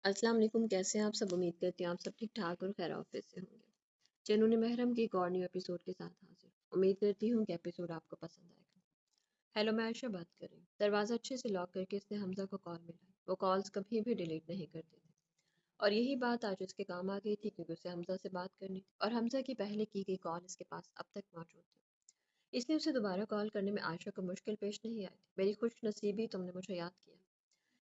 अस्सलाम वालेकुम। कैसे हैं आप सब? उम्मीद करती हूँ आप सब ठीक ठाक और खैर ऑफिस से होंगे। जनून महरम की एक और न्यू एपिसोड के साथ हाजिर। उम्मीद करती हूँ कि एपिसोड आपको पसंद आएगा। हेलो, मैं आयशा बात कर रही हूँ। दरवाज़ा अच्छे से लॉक करके इसने हमजा को कॉल मिलाई। वो कॉल्स कभी भी डिलीट नहीं करते थे और यही बात आज उसके काम आ गई थी क्योंकि उसे हमजा से बात करनी थी और हमजा की पहले की गई कॉल इसके पास अब तक मौजूद थी। इसलिए उसे दोबारा कॉल करने में आयशा को मुश्किल पेश नहीं आई थी। मेरी खुश नसीबी, तुमने मुझे याद किया।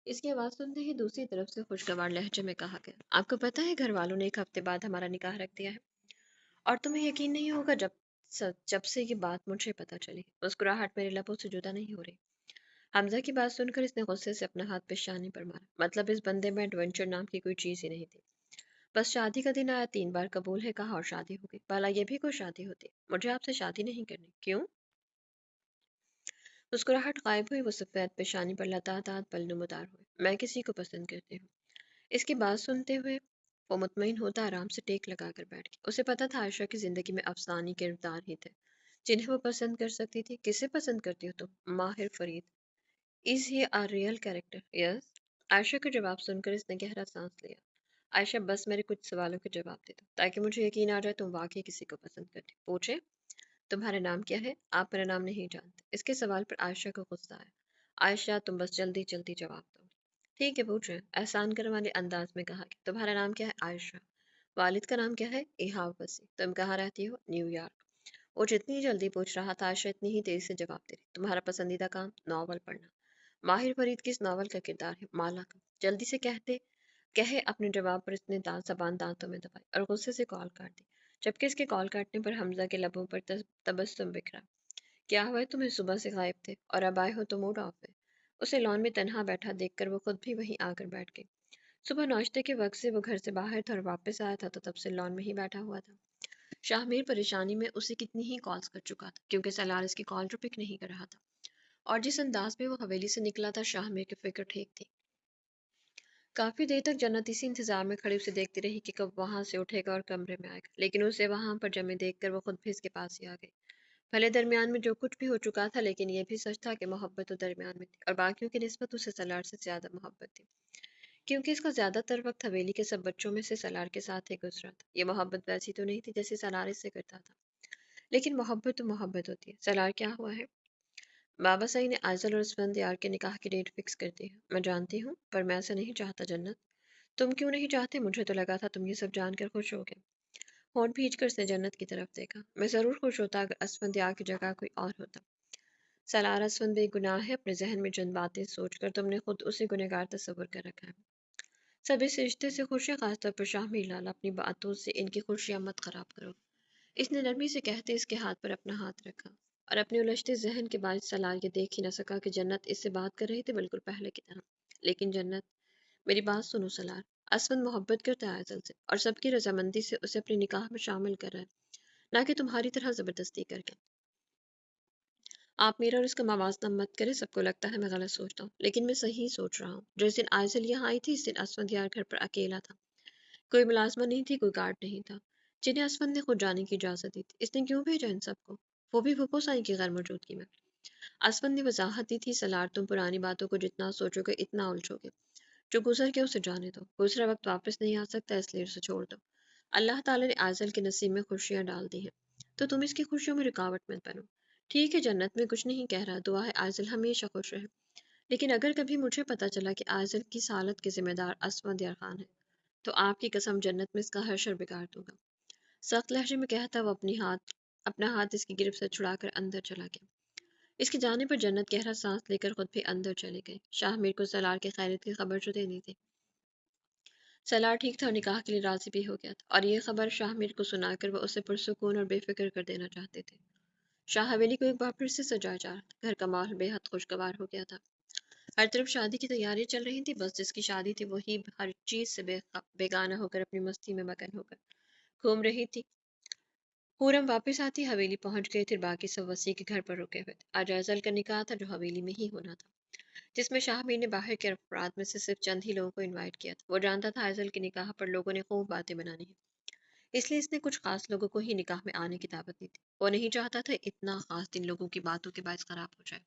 इसकी आवाज़ सुनते ही दूसरी तरफ से खुशगवार लहजे में कहा गया, आपको पता है घर वालों ने एक हफ्ते बाद हमारा निकाह रख दिया है और तुम्हें यकीन नहीं होगा जब से ये बात मुझे पता चली। मुस्कुराहट मेरे लबों से जुदा नहीं हो रही। हमजा की बात सुनकर इसने गुस्से से अपना हाथ पेशानी पर मारा। मतलब इस बंदे में एडवेंचर नाम की कोई चीज़ ही नहीं थी। बस शादी का दिन आया, 3 बार कबूल है कहा और शादी हो गई। भला ये भी कोई शादी होती? मुझे आपसे शादी नहीं करनी। क्यों? मुस्कुराहट गायब हुई। वो सफ़ेद पेशानी पर लतादार पल नुमदार हुए। मैं किसी को पसंद करती हूँ। इसकी बात सुनते हुए वो मुतमईन होता आराम से टेक लगाकर बैठ गई। उसे पता था आयशा की जिंदगी में अफसानी किरदार ही थे जिन्हें वो पसंद कर सकती थी। किसे पसंद करती हो तुम? माहिर Farid. Is he a real character? Yes. Ayesha का जवाब सुनकर इसने गहरा सांस लिया। आयशा, बस मेरे कुछ सवालों के जवाब दे दो ताकि मुझे यकीन आ जाए तुम वाकई किसी को पसंद करती। पूछे, तुम्हारा नाम क्या है? आप मेरा नाम नहीं जानते। इसके सवाल पर आयशा को गुस्सा आया। आयशा, तुम बस जल्दी जल्दी जवाब दो। ठीक है, पूछ रहे हैं। एहसान करने वाले अंदाज में कहा कि तुम्हारा नाम क्या है? आयशा। वालिद का नाम क्या है? इहाब वसी। तुम कहाँ रहती हो? न्यूयॉर्क। वो जितनी जल्दी पूछ रहा था आयशा इतनी ही तेजी से जवाब दे रही। तुम्हारा पसंदीदा काम? नॉवल पढ़ना। माहिर फरीद की इस नॉवल का किरदार है माला का। जल्दी से कहते कहे अपने जवाब पर इसने जबान दांतों में दबाई और गुस्से से कॉल काट दी। जबकि इसके कॉल काटने पर हमजा के लबों पर तबस्सुम बिखरा। क्या हुआ है तुम्हें? सुबह से गायब थे और अब आए हो तो मूड ऑफ है। उसे लॉन में तन्हा बैठा देखकर वो खुद भी वहीं आकर बैठ गई। सुबह नाश्ते के वक्त से वो घर से बाहर था और वापस आया था तो तब से लॉन में ही बैठा हुआ था। शाहमीर परेशानी में उसे कितनी ही कॉल्स कर चुका था क्योंकि सलार इसकी कॉल जो पिक नहीं कर रहा था। और जिस अंदाज में वो हवेली से निकला था, शाहमीर की फिक्र ठीक थी। काफी देर तक जन्नत इसी इंतजार में खड़ी उसे देखती रही कि कब वहां से उठेगा और कमरे में आएगा, लेकिन उसे वहां पर जमे देखकर वो खुद भी इसके पास ही आ गई। भले दरमियान में जो कुछ भी हो चुका था, लेकिन ये भी सच था कि मोहब्बत तो दरमियान में थी और बाकियों की निस्बत उसे सलार से ज्यादा मोहब्बत थी। क्योंकि इसका ज्यादातर वक्त हवेली के सब बच्चों में से सलार के साथ ही गुजरा था। ये मोहब्बत वैसी तो नहीं थी जैसे सलार इससे करता था, लेकिन मोहब्बत तो मोहब्बत होती है। सलार क्या हुआ है? बाबा सही ने आइजल और स्फंदियार के निकाह की डेट फिक्स कर दी है। मैं जानती हूँ, पर मैं ऐसा नहीं चाहता जन्नत। तुम क्यों नहीं चाहते? मुझे तो लगा था तुम ये सब जानकर खुश होगे। होंठ भींच कर उसने जन्नत की तरफ देखा। मैं जरूर खुश होता अगर असफंदियार की जगह कोई और होता। सलार, असफंद बेगुनाह है। अपने जहन में जिन बातें सोचकर तुमने खुद उसे गुनहगार तस्वुर कर रखा है। सब इस रिश्ते से खुश है, खासतौर पर शाह लाल। अपनी बातों से इनकी खुशियां मत खराब करो। इसने नरमी से कहते इसके हाथ पर अपना हाथ रखा और अपने उलझते जहन के बाद सलार ये देख ही न सका कि जन्नत इससे बात कर रही थी बिल्कुल पहले की तरह। लेकिन जन्नत, मेरी बात सुनो सलार। असफंद मोहब्बत करता है आयजल से और सबकी रजामंदी से उसे अपने निकाह में शामिल कर रहा है, ना कि तुम्हारी तरह जबरदस्ती करके। आप मेरा और इसका मवाजना मत करें। सबको लगता है मैं गलत सोचता हूँ, लेकिन मैं सही सोच रहा हूँ। जिस दिन आयजल यहाँ आई थी इस दिन असफंद यार घर पर अकेला था। कोई मुलाजमा नहीं थी, कोई गार्ड नहीं था जिन्हें असफंद ने खुद जाने की इजाजत दी थी। इसने क्यों भेजा इन सबको, वो भी फूफो साई की गैर मौजूदगी में? असफंद ने वजाहत दी थी, सलार तुम पुरानी बातों को जितना सोचोगे इतना उलझोगे। जो गुजर गया उसे जाने दो। गुजरा वक्त वापस नहीं आ सकता, इसलिए उसे छोड़ दो। अल्लाह ताला ने आजल के नसीब में खुशियां डाल दी हैं, तो तुम इसकी खुशियों में रुकावट मत बनो। ठीक है, जन्नत में कुछ नहीं कह रहा, दुआ है आजल हमेशा खुश रहे। लेकिन अगर कभी मुझे पता चला कि आजल की इस हालत के जिम्मेदार असमत यार खान है, तो आपकी कसम जन्नत में इसका हशर बिगाड़ दूंगा। सख्त लहजे में कहता वो अपना हाथ इसकी गिरफ्त से छुड़ाकर अंदर चला गया। इसके जाने पर जन्नत गहरा सांस लेकर खुद भी अंदर चली गई। शाह मीर को सलार की खैरियत की खबर जो देनी थी। सलार ठीक था और निकाह के लिए राजी भी हो गया था और ये खबर शाह मीर को सुनाकर वह उसे पुरसुकून और बेफिक्र कर देना चाहते थे। शाह हवेली को एक बार फिर से सजाया जा रहा था। घर का माहौल बेहद खुशगवार हो गया था। हर तरफ शादी की तैयारी चल रही थी। बस जिसकी शादी थी वही हर चीज से बेगाना होकर अपनी मस्ती में मगन होकर घूम रही थी। पूरम वापस आती हवेली पहुंच गए थे। बाकी सब वसी के घर पर रुके हुए थे। आज अजल का निकाह था जो हवेली में ही होना था, जिसमें शाहमीर ने बाहर के अफराद में से सिर्फ चंद ही लोगों को इनवाइट किया था। वो जानता था अजल के निकाह पर लोगों ने खूब बातें बनानी है, इसलिए इसने कुछ खास लोगों को ही निकाह में आने की दावत दी थी। वो नहीं चाहता था इतना खास दिन लोगों की बातों के बायस खराब हो जाए।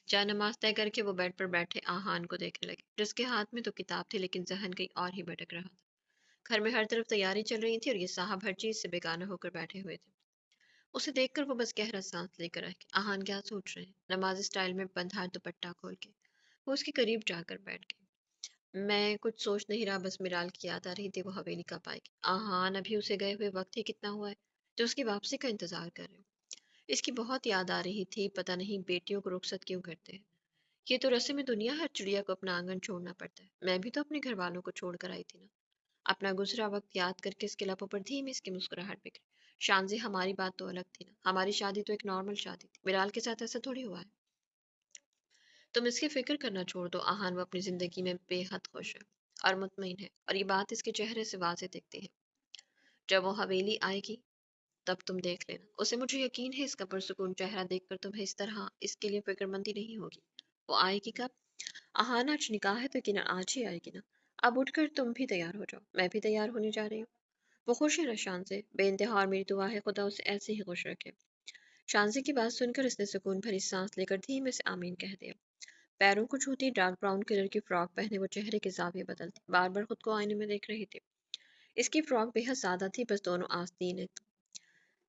चाय नमाज तय करके वो बेड पर बैठे आहान को देखने लगे, जिसके हाथ में तो किताब थी लेकिन जहन कहीं और ही भटक रहा था। घर में हर तरफ तैयारी चल रही थी और ये साहब हर चीज से बेगाना होकर बैठे हुए थे। उसे देखकर वो बस गहरा सांस लेकर रह गई। आहान क्या सोच रहे हैं? नमाज स्टाइल में बंधा दुपट्टा खोल के वो उसके करीब जाकर बैठ गई। मैं कुछ सोच नहीं रहा, बस मिराल की याद आ रही थी, वो हवेली कब आएगी। आहान अभी उसे गए हुए वक्त ही कितना हुआ है जो उसकी वापसी का इंतजार कर रहे हो। इसकी बहुत याद आ रही थी, पता नहीं बेटियों को रुखसत क्यों करते हैं। ये तो रस्म दुनिया, हर चिड़िया को अपना आंगन छोड़ना पड़ता है। मैं भी तो अपने घर वालों को छोड़ कर आई थी ना। अपना गुजरा वक्त याद करके इसके लबों पर धीमी इसकी मुस्कुराहट बिखरी। शांति, हमारी बात तो अलग थी ना। हमारी शादी तो एक नॉर्मल शादी थी, मिराल के साथ ऐसा थोड़ी हुआ है। तुम इसकी फिक्र करना छोड़ दो आहान, वो अपनी जिंदगी में बेहद खुश है और मुतमईन है, और ये बात इसके चेहरे से वाज़ेह दिखती है। जब वो हवेली आएगी तब तुम देख लेना उसे। मुझे यकीन है इसका पुरसुकून चेहरा देखकर तुम्हें इस तरह इसके लिए फिक्रमंदी नहीं होगी। वो आएगी कब? आहान, आज निकाह है तो यकीनन आज ही आएगी ना। अब उठकर तुम भी तैयार हो जाओ, मैं भी तैयार होने जा रही हूँ। वो खुश है ना शान से, बेइंतहा, और मेरी दुआ है खुदा उसे ऐसे ही खुश रखे। शांति की बात सुनकर इसने सुकून भरी सांस लेकर धीमे से आमीन कह दिया। पैरों को छूती डार्क ब्राउन कलर की फ्रॉक पहने वो चेहरे के जाविये बदलती बार बार खुद को आईने में देख रही थी। इसकी फ्रॉक बेहद सादा थी, बस दोनों आस्तीनें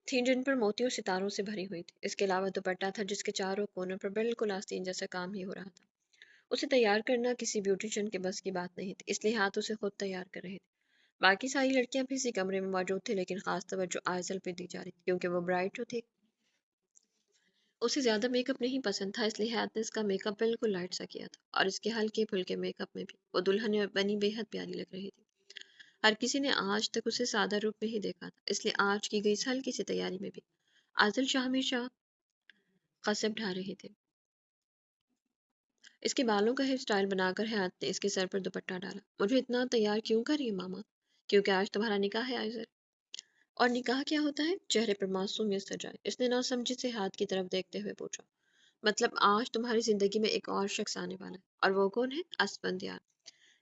थीं जिन पर मोतियों सितारों से भरी हुई थी। इसके अलावा दुपट्टा था जिसके चारों कोनों पर बिल्कुल आस्तीन जैसा काम ही हो रहा था। उसे तैयार करना किसी ब्यूटिशियन के बस की बात नहीं थी, इसलिए हाथ उसे खुद तैयार कर रहे थे। बाकी सारी लड़कियां भी इसी कमरे में मौजूद थी, लेकिन खास तवज्जो आयशल पे दी जा रही थी, क्योंकि वो ब्राइड जो थी उसे ज्यादा मेकअप नहीं पसंद था, इसलिए हयात ने इसका मेकअप बिल्कुल लाइट सा किया था, और इसके हल्के फुल्के मेकअप में भी वो दुल्हन बनी बेहद प्यारी लग रही थी। हर किसी ने आज तक उसे सादा रूप में ही देखा था, इसलिए आज की गई इस हल्की सी तैयारी में भी आदिल शाह हमेशा कसब ढा रहे थे। इसके बालों का हेयर स्टाइल बनाकर हयात ने इसके सर पर दुपट्टा डाला। मुझे इतना तैयार क्यों कर रही है मामा? क्योंकि आज तुम्हारा निकाह है आयज़र। और निकाह क्या होता है? चेहरे पर मासूमियत सजाए इसने नासमझी से हाथ की तरफ देखते हुए पूछा। मतलब आज तुम्हारी जिंदगी में एक और शख्स आने वाला है, और वो कौन है? असफंदियार।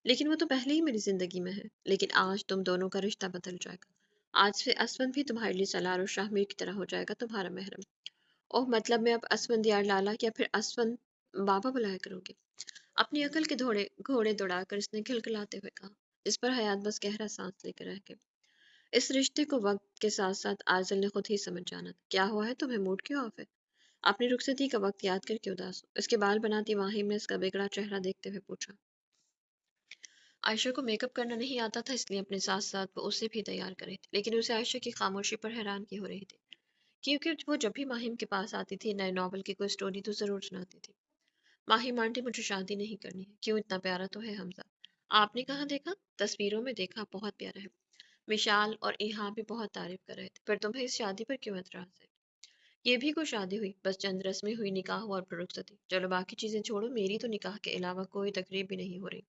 लेकिन वो तो पहले ही मेरी जिंदगी में है। लेकिन आज तुम दोनों का रिश्ता बदल जाएगा। आज से असफंद भी तुम्हारे लिए सलार और शाहमीर की तरह हो जाएगा तुम्हारा महरम। ओह, मतलब मैं अब असफंदियार लाला या फिर असफंद बाबा बुलाया करूंगी? अपनी अकल के घोड़े घोड़े दौड़ाकर इसने खिलखिलाते हुए कहा, जिस पर हयात बस गहरा सांस लेकर रह गई। इस रिश्ते को वक्त के साथ साथ आजल ने खुद ही समझ जाना था। क्या हुआ है तुम्हें? मूड क्यों ऑफ है? अपनी रुखसती का वक्त याद करके उदास हो? इसके बाल बनाती माहिम ने इसका बिगड़ा चेहरा देखते हुए पूछा। आयशा को मेकअप करना नहीं आता था, इसलिए अपने साथ साथ वो उसे भी तैयार करे थी, लेकिन उसे आयशा की खामोशी पर हैरान की हो रही थी, क्योंकि वो जब भी माहिम के पास आती थी नए नॉवल की कोई स्टोरी तो जरूर सुनाती थी। माहिम आंटी, मुझे शादी नहीं करनी है। क्यों? इतना प्यारा तो है हमजा। आपने कहाँ देखा? तस्वीरों में देखा, बहुत प्यारा है। विशाल और इहा भी बहुत तारीफ कर रहे थे। फिर तुम्हें इस शादी पर क्यों एतराज है? ये भी कोई शादी हुई? बस चंद रस्में हुई, निकाह हुआ और फिर रुखसती। चलो बाकी चीजें छोड़ो, मेरी तो निकाह के अलावा कोई तकरीब भी नहीं हो रही।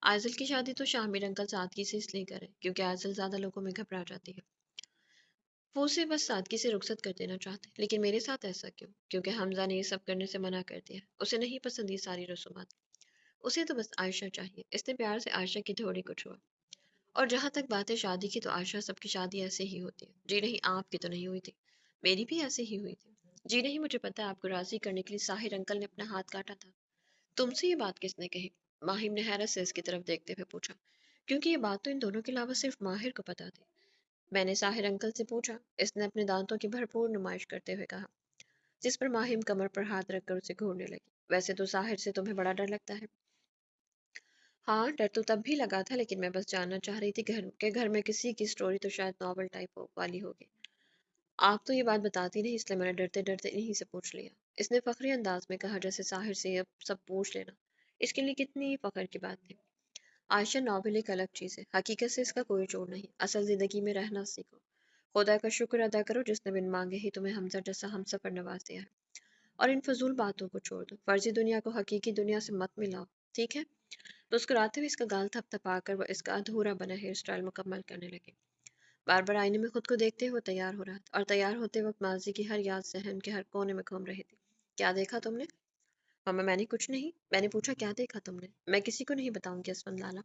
आइजल की शादी तो शामिर अंकल सादगी से इसलिए करें क्योंकि आइजल ज्यादा लोगों में घबरा जाती है। वो उसे बस सादगी से रुखसत कर देना चाहते हैं। लेकिन मेरे साथ ऐसा क्यों? क्योंकि हमजा ने ये सब करने से मना कर दिया। उसे नहीं पसंद ये सारी रसूमात। उसे तो बस आयशा चाहिए। इसने प्यार से आयशा की थोड़ी को छुआ। और जहां तक बात है शादी की, तो आयशा सबकी शादी ऐसे ही होती है। जी नहीं, आपकी तो नहीं हुई थी। मेरी भी ऐसे ही हुई थी। जी नहीं, मुझे पता है आपको राजी करने के लिए साहिर अंकल ने अपना हाथ काटा था। तुमसे ये बात किसने कही? माहिम ने हैरत से इसकी तरफ देखते हुए पूछा, क्योंकि ये बात तो इन दोनों के अलावा सिर्फ माहिर को पता थी। मैंने साहिर अंकल से पूछा, इसने अपने दांतों की भरपूर नुमाइश करते हुए कहा, जिस पर माहिम कमर पर हाथ रखकर उसे घूरने लगी। वैसे तो साहिर से तुम्हें बड़ा डर लगता है। हाँ, डर तो तब भी लगा था, लेकिन मैं बस जानना चाह रही थी घर में किसी की स्टोरी तो शायद नॉवल टाइप वाली होगी। आप तो ये बात बताती नहीं, इसलिए मैंने डरते डरते इन्हीं से पूछ लिया। इसने फखरी अंदाज में कहा, जैसे साहिर से अब सब पूछ लेना इसके लिए कितनी फख्र की बात थी। आयशा, नॉवेल एक अलग चीज़ है, हकीकत से इसका कोई जोड़ नहीं। असल जिंदगी में रहना सीखो। खुदा का शुक्र अदा करो जिसने बिन मांगे ही तुम्हें हमजा जैसा हमसफर नवाज दिया है। और इन फजूल बातों को छोड़ दो, फर्जी दुनिया को हकीकी दुनिया से मत मिलाओ, ठीक है? मुस्कुराते हुए इसका गाल थपथपाकर वह इसका अधूरा बना हेयर स्टाइल मुकम्मल करने लगे। बार बार आईने में खुद को देखते हुए तैयार हो रहा था, और तैयार होते वक्त माजी की हर याद जहन के हर कोने में घूम रही थी। क्या देखा तुमने? मामा, मैंने कुछ नहीं। मैंने पूछा क्या देखा तुमने? मैं किसी को नहीं बताऊंगी असफन लाला।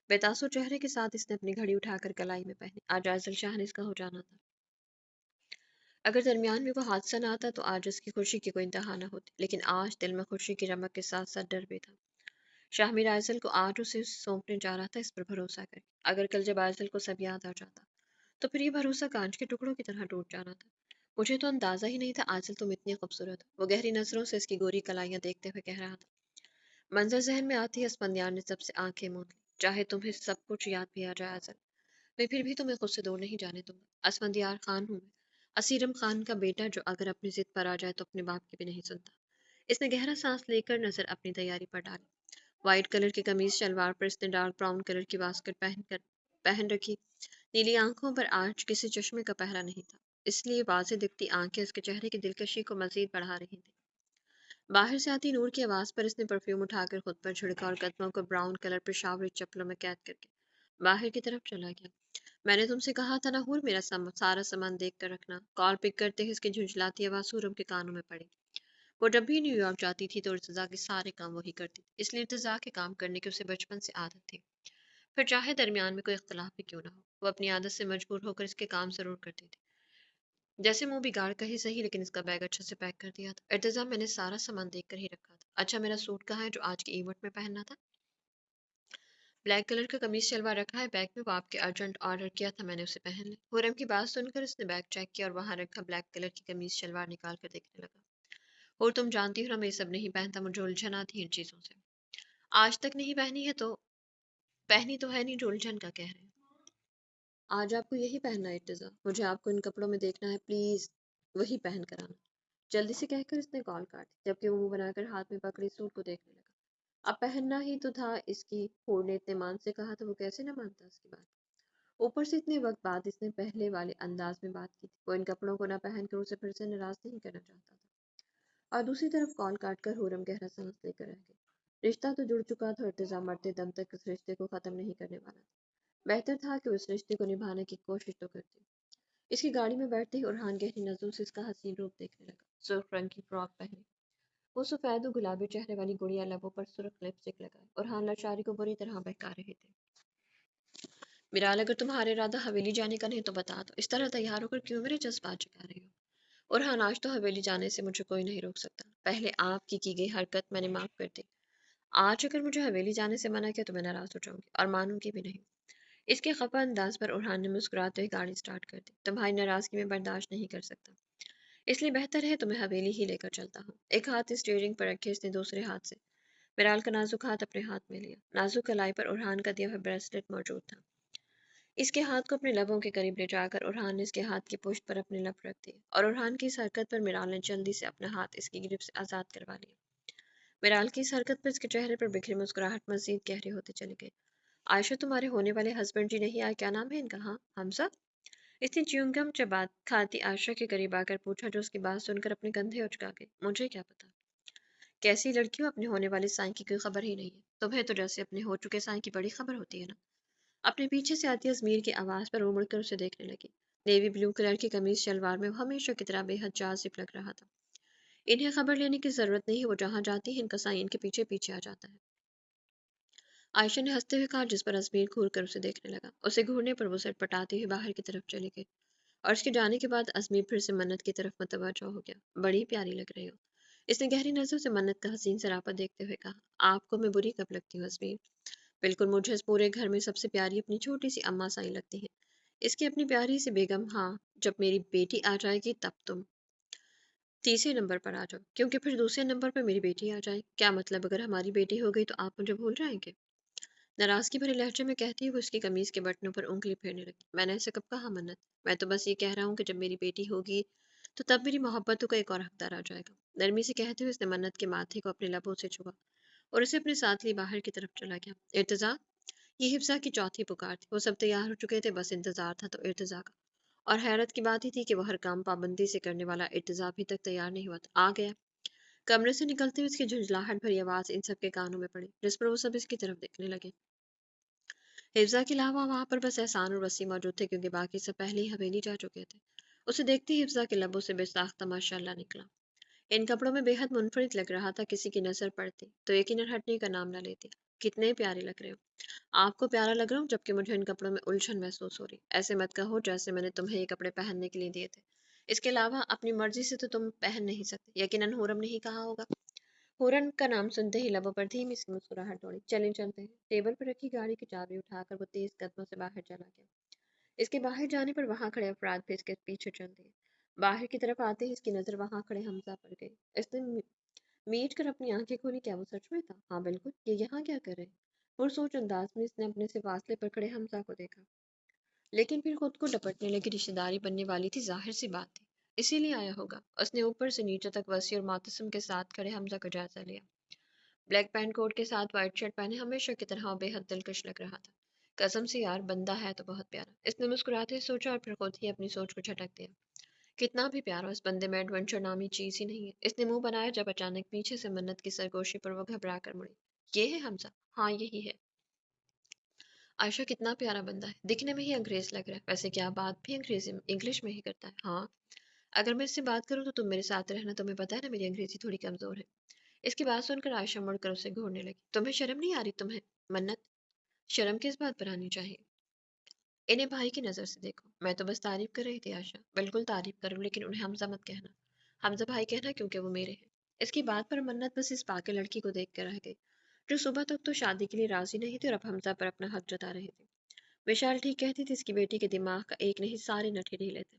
बेतासुर चेहरे के साथ इसने अपनी घड़ी उठाकर कलाई में पहनी। आज आजल शाह ने इसका हो जाना था। اگر درمیان میں وہ حادثہ نہ آتا تو آج اس کی خوشی کی کوئی انتہا نہ ہوتی، لیکن آج دل میں خوشی کی رمق کے ساتھ ساتھ ڈر بھی تھا۔ شاہ میر اعظل کو آج اسے سونپنے جا رہا تھا، اس پر بھروسہ کر کے۔ اگر کل جب اعظل کو سب یاد آ جاتا تو پھر یہ بھروسہ کانچ کے ٹکڑوں کی طرح ٹوٹ جانا تھا۔ مجھے تو اندازہ ہی نہیں تھا اعظل تم اتنی خوبصورت ہو، وہ گہری نظروں سے اس کی گوری کلائیاں دیکھتے ہوئے کہہ رہا تھا۔ منظر ذہن میں آتی ہی اسفندیار نے سب سے آنکھیں موند لی۔ چاہے تمہیں سب کچھ یاد بھی آ جائے اعظل، میں پھر بھی تمہیں خود سے دور نہیں جانے دوں گا۔ اسفندیار خان ہوں میں، اسیرم خان کا بیٹا، جو اگر اپنی ضد پر آ جائے تو اپنے باپ کی بھی نہیں سنتا۔ اس نے گہرا سانس لے کر نظر اپنی تیاری پر ڈالی۔ وائٹ کلر کی قمیض شلوار پر اس نے ڈارک براؤن کلر کی واسکٹ پہن رکھی۔ نیلی آنکھوں پر آج کسی چشمے کا پہرا نہیں تھا، اس لیے واضح دکھتی آنکھیں اس کے چہرے کی دلکشی کو مزید بڑھا رہی تھیں۔ باہر سے آتی نور کی آواز پر اس نے پرفیوم اٹھا کر خود پر چھڑکا اور قدموں کو براؤن کلر پشاوری چپلوں میں قید کر کے باہر کی طرف چلا گیا۔ میں نے تم سے کہا تھا نا حور، میرا سارا سامان دیکھ کر رکھنا۔ کال پک کرتے ہی اس کی جھنجھلاتی آواز سورم کے کانوں میں پڑی۔ وہ جب بھی نیو یارک جاتی تھی تو ارتضیٰ کے سارے کام وہی کرتی تھی، اس لیے ارتضیٰ کے کام کرنے کی اسے بچپن سے عادت تھی، پھر چاہے درمیان میں کوئی اختلاف بھی کیوں نہ ہو، وہ اپنی عادت سے مجبور ہو کر اس کے کام ضرور کرتی تھی۔ جیسے منہ بگاڑ کر ہی صحیح، لیکن اس کا بیگ اچھے سے پیک کر دیا تھا۔ ارتضیٰ، میں نے سارا سامان دیکھ کر ہی رکھا تھا۔ اچھا، میرا سوٹ کہاں ہے جو آج کے ایونٹ میں پہننا تھا؟ بلیک کلر کا قمیص شلوار رکھا ہے بیگ میں، وہ آپ کے ارجنٹ آرڈر کیا تھا، میں نے اسے پہن لیا۔ خرم کی بات سن کر اس نے بیگ چیک کیا اور وہاں رکھا بلیک کلر کی قمیص شلوار نکال کر دیکھنے لگا۔ اور تم جانتی ہو نا میں یہ سب نہیں پہنتا، مجھے الجھن آتی ہے ان چیزوں سے۔ آج تک نہیں پہنی ہے تو پہنی تو ہے نہیں جو الجھن کا کہہ رہے ہیں۔ آج آپ کو یہی پہننا ہے ارتضیٰ، مجھے آپ کو ان کپڑوں میں دیکھنا ہے، پلیز وہی پہن کر آنا۔ جلدی سے کہہ کر اس نے کال کاٹ دی، جبکہ وہ منہ بنا کر ہاتھ میں پکڑی سوٹ کو دیکھنے لگا۔ اب پہننا ہی تو تھا اس کی، ہور نے اتنے مان سے کہا تھا، وہ کیسے نہ مانتا اس کی بات۔ اوپر سے اتنے وقت بعد اس نے پہلے والے انداز میں بات کی تھی، وہ ان کپڑوں کو نہ پہن کر اسے پھر سے ناراض نہیں کرنا چاہتا تھا۔ اور دوسری طرف کال کاٹ کر ہورم گہرا سانس لے کر رہ گئی۔ رشتہ تو جڑ چکا تھا، ارتضیٰ مرتے دم تک اس رشتے کو ختم نہیں کرنے والا تھا۔ بہتر تھا کہ وہ اس رشتے کو نبھانے کی کوشش تو کرتی۔ اس کی گاڑی میں بیٹھتے ہی ارحان گہری نظروں سے اس کا حسین روپ دیکھنے لگا۔ سرخ رنگ کی فراک پہنی، وہ سفید و گلابی چہرے والی گڑیا لبوں پر سرخ لپسٹک لگائے، ارحان لاچاری کو بری طرح بہکا رہے تھے۔ میرال، اگر تمہارا ارادہ حویلی جانے کا نہیں تو بتا دو، اس طرح تیار ہو کر کیوں میرے جذبات جگا رہی ہو؟ ارحان، آج تو حویلی جانے سے مجھے کوئی نہیں روک سکتا، پہلے آپ کی گئی حرکت میں نے معاف کر دی، آج اگر مجھے حویلی جانے سے منع کیا تو میں ناراض ہو جاؤں گی اور مانوں گی بھی نہیں۔ اس کے خفا انداز پر ارحان نے مسکراتے ہوئے گاڑی سٹارٹ کر دی۔ تمہاری ناراضگی میں برداشت نہیں کر سکتا، اس لیے بہتر ہے تمہیں حویلی ہی لے کر چلتا ہوں۔ ایک ہاتھ اسٹیئرنگ پر رکھے اس نے دوسرے ہاتھ سے میرال کا نازک ہاتھ اپنے ہاتھ میں لیا۔ نازک کلائی پر ارحان کا دیا ہوا بریسلٹ موجود تھا۔ اس کے ہاتھ کو اپنے لبوں کے قریب لے جا کر ارحان نے اس کے ہاتھ کی پشت پر اپنے لب رکھ دیے اور ارحان کی اس حرکت پر میرال نے جلدی سے اپنا ہاتھ اس کی گرفت سے آزاد کروا لیا۔ میرال کی اس حرکت پر اس کے چہرے پر بکھری مسکراہٹ مزید گہری ہوتی چلی گئی۔ عائشہ، تمہارے ہونے والے ہسبینڈ جی نہیں آئے، کیا نام ہے ان کا؟ ہاں، حمزہ؟ اس نے چیونگم چبات کھاتی عائشہ کے قریب آ کر پوچھا، جو اس کی بات سن کر اپنے کندھے اچکا گئی۔ مجھے کیا پتا؟ کیسی لڑکی ہو، اپنے ہونے والے سائیں کی کوئی خبر ہی نہیں ہے؟ تمہیں تو جیسے اپنے ہو چکے سائیں کی بڑی خبر ہوتی ہے نا۔ اپنے پیچھے سے آتی ازمیر کی آواز پر وہ مڑ کر اسے دیکھنے لگی۔ نیوی بلو کلر کی قمیض شلوار میں وہ ہمیشہ کی طرح بے حد جاذب لگ رہا تھا۔ انہیں خبر لینے کی ضرورت نہیں، وہ جہاں جاتی ہے ان کا سائیں ان کے پیچھے پیچھے آ جاتا ہے، عائشہ نے ہنستے ہوئے کہا، جس پر ازمیر گھور کر اسے دیکھنے لگا۔ اسے گھورنے پر وہ سر پٹاتی ہوئی باہر کی طرف چلی گئی اور اس کے جانے کے بعد ازمیر پھر سے منت کی طرف متوجہ ہو گیا۔ بڑی پیاری لگ رہی ہو، اس نے گہری نظروں سے منت کا حسین سراپا دیکھتے ہوئے کہا۔ آپ کو میں بری کب لگتی ہوں ازمیر؟ بالکل، مجھے اس پورے گھر میں سب سے پیاری اپنی چھوٹی سی اماں سائیں لگتی ہیں، اس کی اپنی پیاری سی بیگم۔ ہاں، جب میری بیٹی آ جائے گی تب تم تیسرے نمبر پر آ جاؤ، کیونکہ پھر دوسرے نمبر پر میری بیٹی آ جائے۔ کیا مطلب، اگر ہماری بیٹی ہو گئی تو آپ مجھے بھول جائیں گے؟ ناراضگی بھرے لہجے میں کہتی وہ اس کی قمیض کے بٹنوں پر انگلی پھیرنے لگی۔ میں نے ایسے کب کہا منت؟ میں تو بس یہ کہہ رہا ہوں کہ جب میری بیٹی ہوگی تو تب میری محبتوں کا ایک اور حقدار آ جائے گا۔ نرمی سے کہتے ہوئے اس نے منت کے ماتھے کو اپنے لبوں سے چھوا اور اسے اپنے ساتھ لی باہر کی طرف چلا گیا۔ ارتضیٰ، یہ حفصہ کی چوتھی پکار تھی۔ وہ سب تیار ہو چکے تھے، بس انتظار تھا تو ارتضیٰ کا۔ اور حیرت کی بات ہی تھی کہ وہ ہر کام پابندی سے کرنے والا ارتضیٰ ابھی تک تیار نہیں ہوا تھا۔ آ گیا۔ کمرے سے نکلتے ہوئے اس کی جھنجھلاہٹ بھری آواز ان سب کے کانوں میں پڑی، جس پر وہ سب اس کی طرف دیکھنے لگے۔ حفظہ کے علاوہ وہاں پر بس احسان اور وسیم موجود تھے، کیونکہ باقی سب پہلے ہی حویلی جا چکے تھے۔ اسے دیکھتے ہی حفظہ کے لبوں سے بے ساختہ ماشاء اللہ نکلا۔ ان کپڑوں میں بے حد منفرد لگ رہا تھا، کسی کی نظر پڑتی تو یقیناً ہٹنے کا نام نہ لیتی۔ کتنے پیارے لگ رہے ہو۔ آپ کو پیارا لگ رہا ہوں، جبکہ مجھے ان کپڑوں میں الجھن محسوس ہو رہی۔ ایسے مت کہو جیسے میں نے تمہیں یہ کپڑے پہننے کے لیے دیے تھے، اس کے علاوہ اپنی مرضی سے تو تم پہن نہیں سکتے، یقیناً حورم نے ہی کہا ہوگا۔ حورن کا نام سنتے ہی لبوں پر دھیمی سی مسکراہٹ دوڑی۔ چلیں چلتے ہیں۔ ٹیبل پر رکھی گاڑی کی چابی اٹھا کر وہ تیز قدموں سے باہر چلا گیا۔ اس کے باہر جانے پر وہاں کھڑے افراد بھی اس کے پیچھے چل دیے۔ باہر کی طرف آتے ہی اس کی نظر وہاں کھڑے حمزہ پر گئی۔ اس نے میٹ کر اپنی آنکھیں کھولی، کیا وہ سچ میں تھا؟ ہاں بالکل، یہ یہاں کیا کر رہے؟ پرسوچ انداز میں اس نے اپنے سے فاصلے پر کھڑے حمزہ کو دیکھا، لیکن پھر خود کو ڈپٹنے لگی۔ رشتہ داری بننے والی تھی، ظاہر سی بات تھی، اسی لیے آیا ہوگا۔ اس نے اوپر سے نیچے تک وسیع اور معتصم کے ساتھ کھڑے حمزہ کا جائزہ لیا۔ بلیک پینٹ کوٹ کے ساتھ وائٹ شرٹ پہنے ہمیشہ کی طرح وہ بے حد دلکش لگ رہا تھا۔ قسم سے یار، بندہ ہے تو بہت پیارا، اس نے مسکراتے سوچا اور پھر خود ہی اپنی سوچ کو جھٹک دیا۔ کتنا بھی پیارا، اس بندے میں ایڈونچر نامی چیز ہی نہیں ہے۔ اس نے منہ بنایا جب اچانک پیچھے سے منت کی سرگوشی پر وہ گھبرا کر مڑی۔ یہ ہے حمزہ؟ ہاں یہی ہے۔ عائشہ کتنا پیارا بندہ ہے، دکھنے میں ہی انگریز لگ رہا ہے، ویسے کیا بات بھی انگریزی انگلش میں ہی کرتا ہے؟ ہاں، اگر میں اس سے بات کروں تو تم میرے ساتھ رہنا، تمہیں پتہ ہے نا میری انگریزی تھوڑی کمزور ہے۔ اس کی بات سن کر عائشہ مڑ کر اسے گھورنے لگی۔ تمہیں شرم نہیں آ رہی؟ تمہیں منت، شرم کس بات پر آنی چاہیے؟ انہیں بھائی کی نظر سے دیکھو، میں تو بس تعریف کر رہی تھی عائشہ۔ بالکل تعریف کروں، لیکن انہیں حمزہ مت کہنا، حمزہ بھائی کہنا، کیونکہ وہ میرے ہیں۔ اس کی بات پر منت بس اس پاگل لڑکی کو دیکھ کر رہ گئی، جو صبح تک تو شادی کے لیے راضی نہیں تھی اور اب حمزہ پر اپنا حق جتا رہی تھی۔ وشال ٹھیک کہتی تھی، اس کی بیٹی کے دماغ کا ایک نہیں سارے نٹھے ڈھیلے تھے۔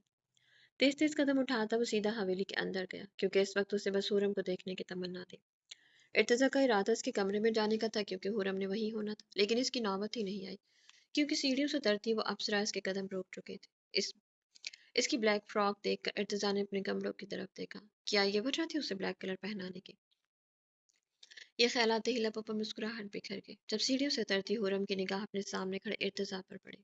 تیز تیز قدم اٹھاتا وہ سیدھا حویلی کے اندر گیا، کیونکہ اس وقت اسے بس حورم کو دیکھنے کی تمنا تھی۔ ارتضیٰ کا ارادہ اس کے کمرے میں جانے کا تھا، کیونکہ حورم نے وہیں ہونا تھا، لیکن اس کی نوبت ہی نہیں آئی، کیونکہ سیڑھیوں سے اترتی وہ اپسرا اس کے قدم روک چکے تھے۔ اس اس کی بلیک فراک دیکھ کر ارتضیٰ نے اپنے کمروں کی طرف دیکھا۔ کیا یہ وجہ تھی اسے بلیک کلر پہنانے کی؟ یہ خیالات ہی لبوں پر مسکراہٹ بکھر گئی جب سیڑھیوں سے اترتی حورم کی نگاہ اپنے سامنے کھڑے ارتضیٰ پر پڑی۔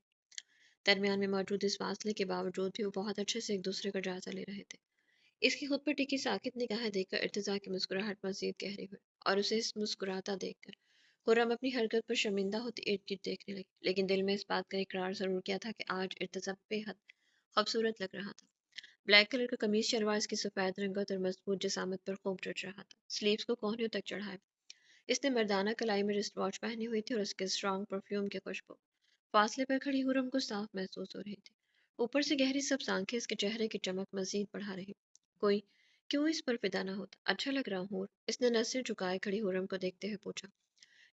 درمیان میں موجود اس فاصلے کے باوجود بھی وہ بہت اچھے سے ایک دوسرے کا جائزہ لے رہے تھے۔ اس کی خود پر ٹکی ساکت نگاہیں دیکھ کر ارتضیٰ کی مسکراہٹ مزید گہری ہوئی، اور اسے اس مسکراتا دیکھ کر خرم اپنی حرکت پر شرمندہ ہوتی ارد گرد دیکھنے لگی، لیکن دل میں اس بات کا اقرار ضرور کیا تھا کہ آج ارتضیٰ بے حد خوبصورت لگ رہا تھا۔ بلیک کلر کا قمیص شلوار اس کی سفید رنگت اور مضبوط جسامت پر خوب جچ رہا تھا۔ سلیوز کو کوہنیوں تک چڑھائے اس نے مردانہ کلائی میں رسٹ واچ پہنی ہوئی تھی، اور اس کے اسٹرانگ پرفیوم کی خوشبو فاصلے پر کھڑی حرم کو صاف محسوس ہو رہی تھی۔ اوپر سے گہری سبز آنکھیں اس کے چہرے کی چمک مزید بڑھا رہی۔ کوئی کیوں اس پر فدا نہ ہوتا؟ اچھا لگ رہا ہوں، اس نے نظر جھکائے کھڑی حرم کو دیکھتے ہوئے پوچھا،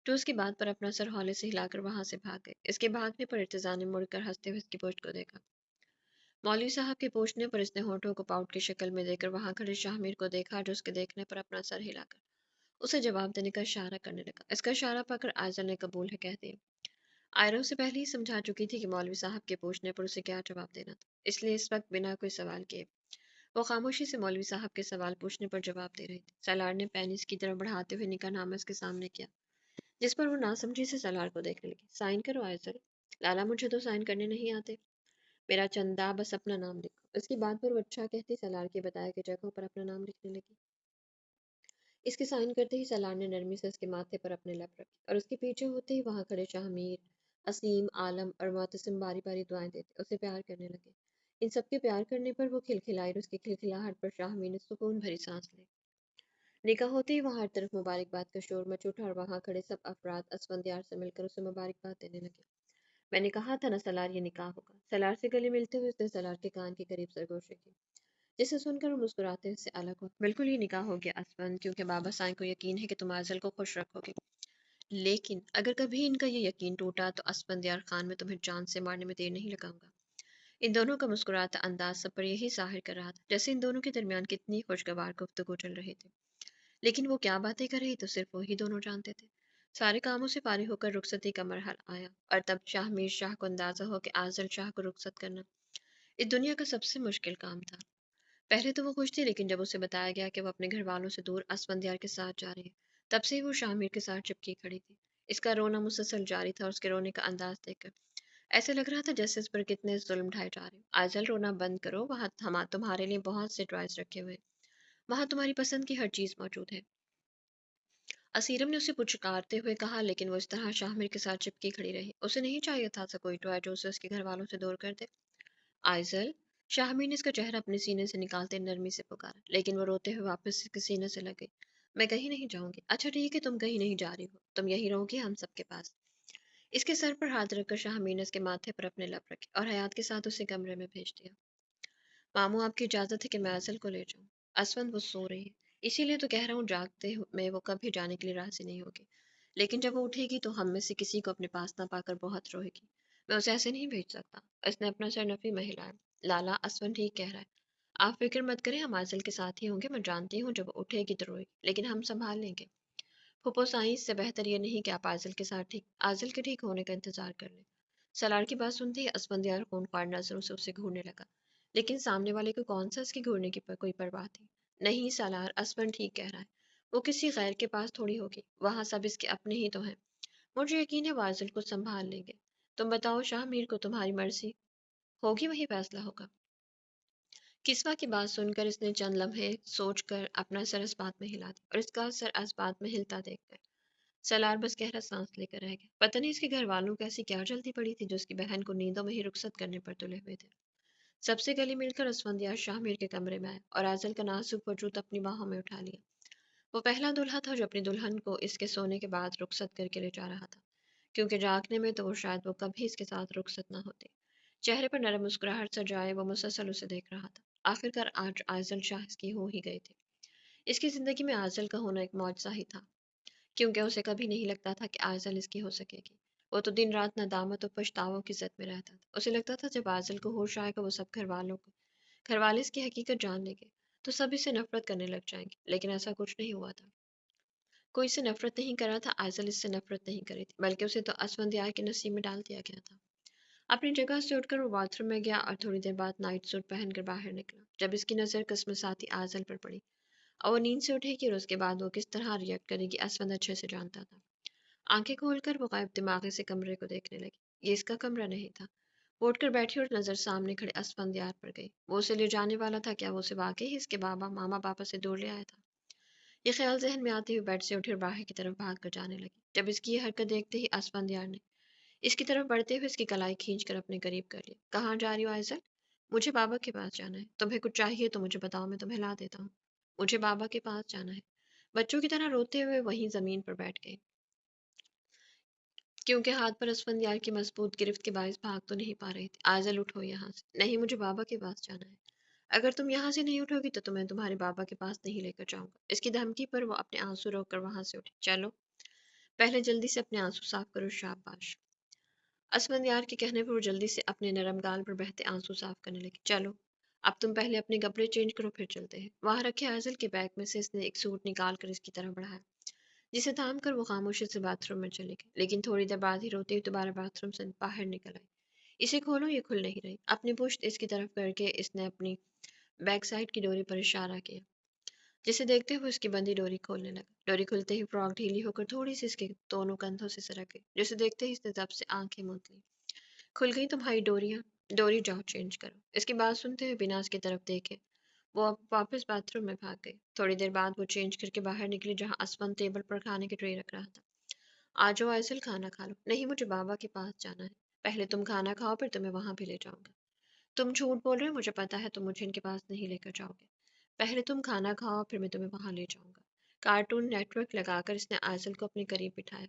تو اس کی بات پر اپنا سر ہولے سے ہلا کر وہاں سے بھاگ گئے۔ اس کے بھاگنے پر ارتضیٰ نے مڑ کر ہنستے ہوئے اس کی پشت کو دیکھا۔ مولوی صاحب کے پوچھنے پر اس نے ہونٹوں کو پاؤٹ کی شکل میں دے کر وہاں کھڑے شاہ میر کو دیکھا، جو اس کے دیکھنے پر اپنا سر ہلا کر اسے جواب دینے کا اشارہ کرنے لگا۔ اس کا اشارہ پا کر آئزل نے قبول ہے کہہ دیا۔ آئرہ اسے پہلے ہی سمجھا چکی تھی کہ مولوی صاحب کے پوچھنے پر اسے کیا جواب دینا تھا، اس لیے اس وقت بنا کوئی سوال کیے وہ خاموشی سے مولوی صاحب کے سوال پوچھنے پر جواب دے رہی تھی۔ سالار نے پین اس کی طرف بڑھاتے ہوئے نکاح نامہ اس کے سامنے کیا، جس پر وہ ناسمجھی سے سالار کو دیکھنے لگی۔ سائن کرو آئزل۔ لالا مجھے تو سائن کرنے نہیں آتے، میرا چندہ بس اپنا نام لکھو۔ اس کی بات پر وہ اچھا کہتی سالار کی بتائے گئی جگہوں پر اپنا نام لکھنے لگی۔ اس کے سائن کرتے ہی سالار نے نرمی سے اس کے ماتھے پر اپنے لب رکھی، اور اس کے پیچھے ہوتے ہی وہاں کھڑے شاہ میر، اسیم، عالم اور معتصم باری باری دعائیں دیتے اسے پیار کرنے لگے۔ ان سب کے پیار کرنے پر وہ کھلکھلائی، اور اس کی کھلکھلاہٹ پر شاہ میر نے سکون بھری سانس لی۔ نکاح ہوتے ہی وہاں ہر طرف مبارکباد کا شور مچ اٹھا، اور وہاں کھڑے سب افراد اسفندیار سے مل کر اسے مبارکباد دینے لگے۔ میں نے کہا تھا نا سالار یہ نکاح ہوگا۔ سالار سے گلے ملتے ہوئے اس نے سالار کے کان کے قریب سرگوشی کی، جسے سن کر وہ مسکراتے سے الگ ہو۔ بالکل یہ نکاح ہو گیا اسفند، کیونکہ بابا سائیں کو یقین ہے کہ تم عازل کو خوش رکھو گے، لیکن اگر کبھی ان کا یہ یقین ٹوٹا تو اسفندیار خان میں تمہیں جان سے مارنے میں دیر نہیں لگاؤں گا۔ ان دونوں کا مسکراتا انداز سب پر یہی ظاہر کر رہا تھا جیسے ان دونوں کے درمیان کتنی خوشگوار گفتگو چل رہی تھی، لیکن وہ کیا باتیں کر رہی تو صرف وہی دونوں جانتے تھے۔ سارے کاموں سے فارغ ہو کر رخصتی کا مرحلہ آیا، اور تب شاہ میر شاہ کو اندازہ ہو کہ عازل شاہ کو رخصت کرنا اس دنیا کا سب سے مشکل کام تھا۔ پہلے تو وہ خوش تھی، لیکن جب اسے بتایا گیا کہ وہ اپنے گھر والوں سے دور اسفندیار کے ساتھ جا رہی ہے، تب سے ہی وہ شاہ میر کے ساتھ چپکی کھڑی تھی۔ اس کا رونا مسلسل جاری تھا، اور اس کے رونے کا انداز دیکھ کر ایسے لگ رہا تھا جیسے اس پر کتنے ظلم ڈھائے جا رہے ہیں۔ عازل رونا بند کرو، وہاں تمہارے لیے بہت سے ٹوائز رکھے ہوئے ہیں، وہاں تمہاری پسند کی ہر چیز موجود ہے۔ اسیرم نے اسے پچکارتے ہوئے کہا، لیکن وہ اس طرح شاہ میر کے ساتھ چپکی کھڑی رہی۔ اسے نہیں چاہیے تھا کوئی ٹوائے جو اسے اس کے گھر والوں سے دور کر دے۔ آئزل، شاہ میر نے اس کا چہرہ اپنے سینے سے نکالتے نرمی سے پکارا، لیکن وہ روتے ہوئے واپس اس کے سینے سے لگ گئی۔ میں کہیں نہیں جاؤں گی۔ اچھا ٹھیک ہے، تم کہیں نہیں جا رہی ہو، تم یہیں رہو گی ہم سب کے پاس۔ اس کے سر پر ہاتھ رکھ کر شاہ میر نے اس کے ماتھے پر اپنے لب رکھے اور حیات کے ساتھ اسے کمرے میں بھیج دیا۔ ماموں آپ کی اجازت ہے کہ میں اصل کو لے جاؤں؟ اسفند وہ سو رہی ہے، اسی لیے تو کہہ رہا ہوں میں وہ کبھی جانے کے لیے راضی نہیں ہوگی، لیکن جب وہ اٹھے گی تو ہم میں سے کسی کو اپنے پاس نہ پا کر بہت روئے گی۔ میں اسے ایسے نہیں بھیج سکتا۔ اس نے اپنا سر نفی میں ہلایا۔ لالا، اسفند ٹھیک کہہ رہا ہے، آپ فکر مت کریں، ہم عاضل کے ساتھ ہی ہوں گے، میں جانتی ہوں جب وہ اٹھے گی تو روئے گی، لیکن ہم سنبھال لیں گے۔ پھوپھو سائنس سے بہتر یہ نہیں کہ آپ عاضل کے ساتھ عاضل کے ٹھیک ہونے کا انتظار کر لیں۔ سالار کی بات سنتے ہی اسفندیار خونخوار نظروں سے اسے گھورنے لگا، لیکن سامنے والے کو کون سا اس کی گھورنے کی کوئی پرواہ تھی؟ نہیں سالار، اسفند ٹھیک کہہ رہا ہے، وہ کسی غیر کے پاس تھوڑی ہوگی، وہاں سب اس کے اپنے ہی تو ہیں، مجھے یقین ہے وہ عاضل کو سنبھال لیں گے۔ تم بتاؤ شاہ میر کو، تمہاری مرضی ہوگی وہی فیصلہ ہوگا۔ کسوا کی بات سن کر اس نے چند لمحے سوچ کر اپنا سر اس بات میں ہلا دیا، اور اس کا سر اس بات میں ہلتا دیکھ کر سالار بس گہرا سانس لے کر رہ گیا۔ پتہ نہیں اس کے گھر والوں کو ایسی کیا جلدی پڑی تھی جو اس کی بہن کو نیندوں میں ہی رخصت کرنے پر تلے ہوئے تھے۔ سب سے گلی مل کر اسفندیار شاہ میر کے کمرے میں آیا اور عاضل کا نازک وجود اپنی باہوں میں اٹھا لیا۔ وہ پہلا دولہا تھا جو اپنی دلہن کو اس کے سونے کے بعد رخصت کر کے لے جا رہا تھا، کیونکہ جاگنے میں تو وہ شاید وہ کبھی اس کے ساتھ رخصت نہ ہوتے۔ چہرے پر نرم مسکراہٹ سجائے وہ مسلسل اسے دیکھ رہا تھا۔ آخرکار آج عاضل شاہ اس کی ہو ہی گئی تھی۔ اس کی زندگی میں عاضل کا ہونا ایک معجزہ ہی تھا، کیونکہ اسے کبھی نہیں لگتا تھا کہ عاضل اس کی ہو سکے گی۔ وہ تو دن رات ندامت اور پچھتاووں کی زد میں رہتا تھا۔ اسے لگتا تھا جب عاضل کو ہوش آئے گا وہ سب گھر والے اس کی حقیقت جان لیں گے تو سب اسے نفرت کرنے لگ جائیں گے، لیکن ایسا کچھ نہیں ہوا تھا۔ کوئی اسے نفرت نہیں کر رہا تھا، عاضل اس سے نفرت نہیں کری تھی، بلکہ اسے تو اسفندیار کے نصیب میں ڈال دیا گیا تھا۔ اپنی جگہ سے اٹھ کر وہ باتھ روم میں گیا اور تھوڑی دیر بعد نائٹ سوٹ پہن کر باہر نکلا۔ جب اس کی نظر قسمت ساتھی عاضل پر پڑی اور وہ نیند سے اٹھے گی اور اس کے بعد وہ کس طرح ریئیکٹ کرے گی، اسفند اچھے سے جانتا تھا۔ آنکھیں کھول کر وہ غائب دماغی سے کمرے کو دیکھنے لگی۔ یہ اس کا کمرہ نہیں تھا۔ وہ اٹھ کر بیٹھی اور نظر سامنے کھڑے اسفندیار پر گئی۔ وہ اسے لے جانے والا تھا، کیا وہ اسے واقعی اس کے ماما پاپا سے دور لے آیا تھا؟ یہ خیال ذہن میں آتے ہوئے بیڈ سے اٹھی اور باہر کی طرف بھاگ کر جانے لگی۔ جب اس کی یہ حرکت دیکھتے ہی اسفندیار نے اس کی طرف بڑھتے ہوئے اس کی کلائی کھینچ کر اپنے قریب کر لیا۔ کہاں جا رہی ہو عائزل؟ مجھے بابا کے پاس جانا ہے، تمہیں کچھ چاہیے تو مجھے بتاؤ، میں تمہیں لا دیتا ہوں۔ مجھے بابا کے پاس جانا ہے۔ بچوں کی طرح روتے ہوئے وہیں زمین پر بیٹھ گئی، کیونکہ ہاتھ پر اسفندیار کی مضبوط گرفت کے باعث بھاگ تو نہیں پا رہی تھی۔ عائزل اٹھو یہاں سے۔ نہیں، مجھے بابا کے پاس جانا ہے۔ اگر تم یہاں سے نہیں اٹھو گی تو تمہیں تمہارے بابا کے پاس نہیں لے کر جاؤں گا۔ اس کی دھمکی پر وہ اپنے آنسو روک کر وہاں سے اٹھی۔ چلو پہلے جلدی سے اپنے آنسو صاف کرو، شاباش۔ اسفندیار کے کہنے پر وہ جلدی سے اپنے نرم گال پر بہتے آنسو صاف کرنے لگی۔ چلو اب تم پہلے اپنے کپڑے چینج کرو، پھر چلتے ہیں۔ وہاں رکھے عائزل کے بیگ میں سے اس نے ایک سوٹ نکال کر اس کی طرف بڑھایا، جسے تھام کر وہ خاموشی سے باتھ روم میں چلی گئی، لیکن تھوڑی دیر بعد ہی روتے ہوئے دوبارہ باتھ روم سے باہر نکل آئی۔ اسے کھولو، یہ کھل نہیں رہی۔ اپنی پشت اس کی طرف کر کے اس نے اپنی بیک سائڈ کی ڈوری پر اشارہ کیا، جسے دیکھتے ہوئے اس کی بندی ڈوری کھولنے لگا۔ ڈوری کھلتے ہی فراک ڈھیلی ہو کر تھوڑی سی اس کے دونوں کندھوں سے سرک گئی، جسے دیکھتے ہی اس نے ضبط سے آنکھیں موند لیں۔ کھل گئی تمہاری ڈوریاں؟ ڈوری جاؤ چینج کرو۔ اس کی بات سنتے ہوئے بنا اس کی طرف دیکھے وہ اب واپس باتھ روم میں بھاگ گئی۔ تھوڑی دیر بعد وہ چینج کر کے باہر نکلی، جہاں اسفند ٹیبل پر کھانے کی ٹرے رکھ رہا تھا۔ آ جاؤ عائزل، کھانا کھا لو۔ نہیں، مجھے بابا کے پاس جانا ہے۔ پہلے تم کھانا کھاؤ، پھر تمہیں وہاں بھی لے جاؤں گا۔ تم جھوٹ بول رہے ہو، مجھے پتا ہے تم مجھے ان کے پاس نہیں لے کر جاؤ گے۔ پہلے تم کھانا کھاؤ، پھر میں تمہیں وہاں لے جاؤں گا۔ کارٹون نیٹ ورک لگا کر اس نے عائزل کو اپنے قریب بٹھایا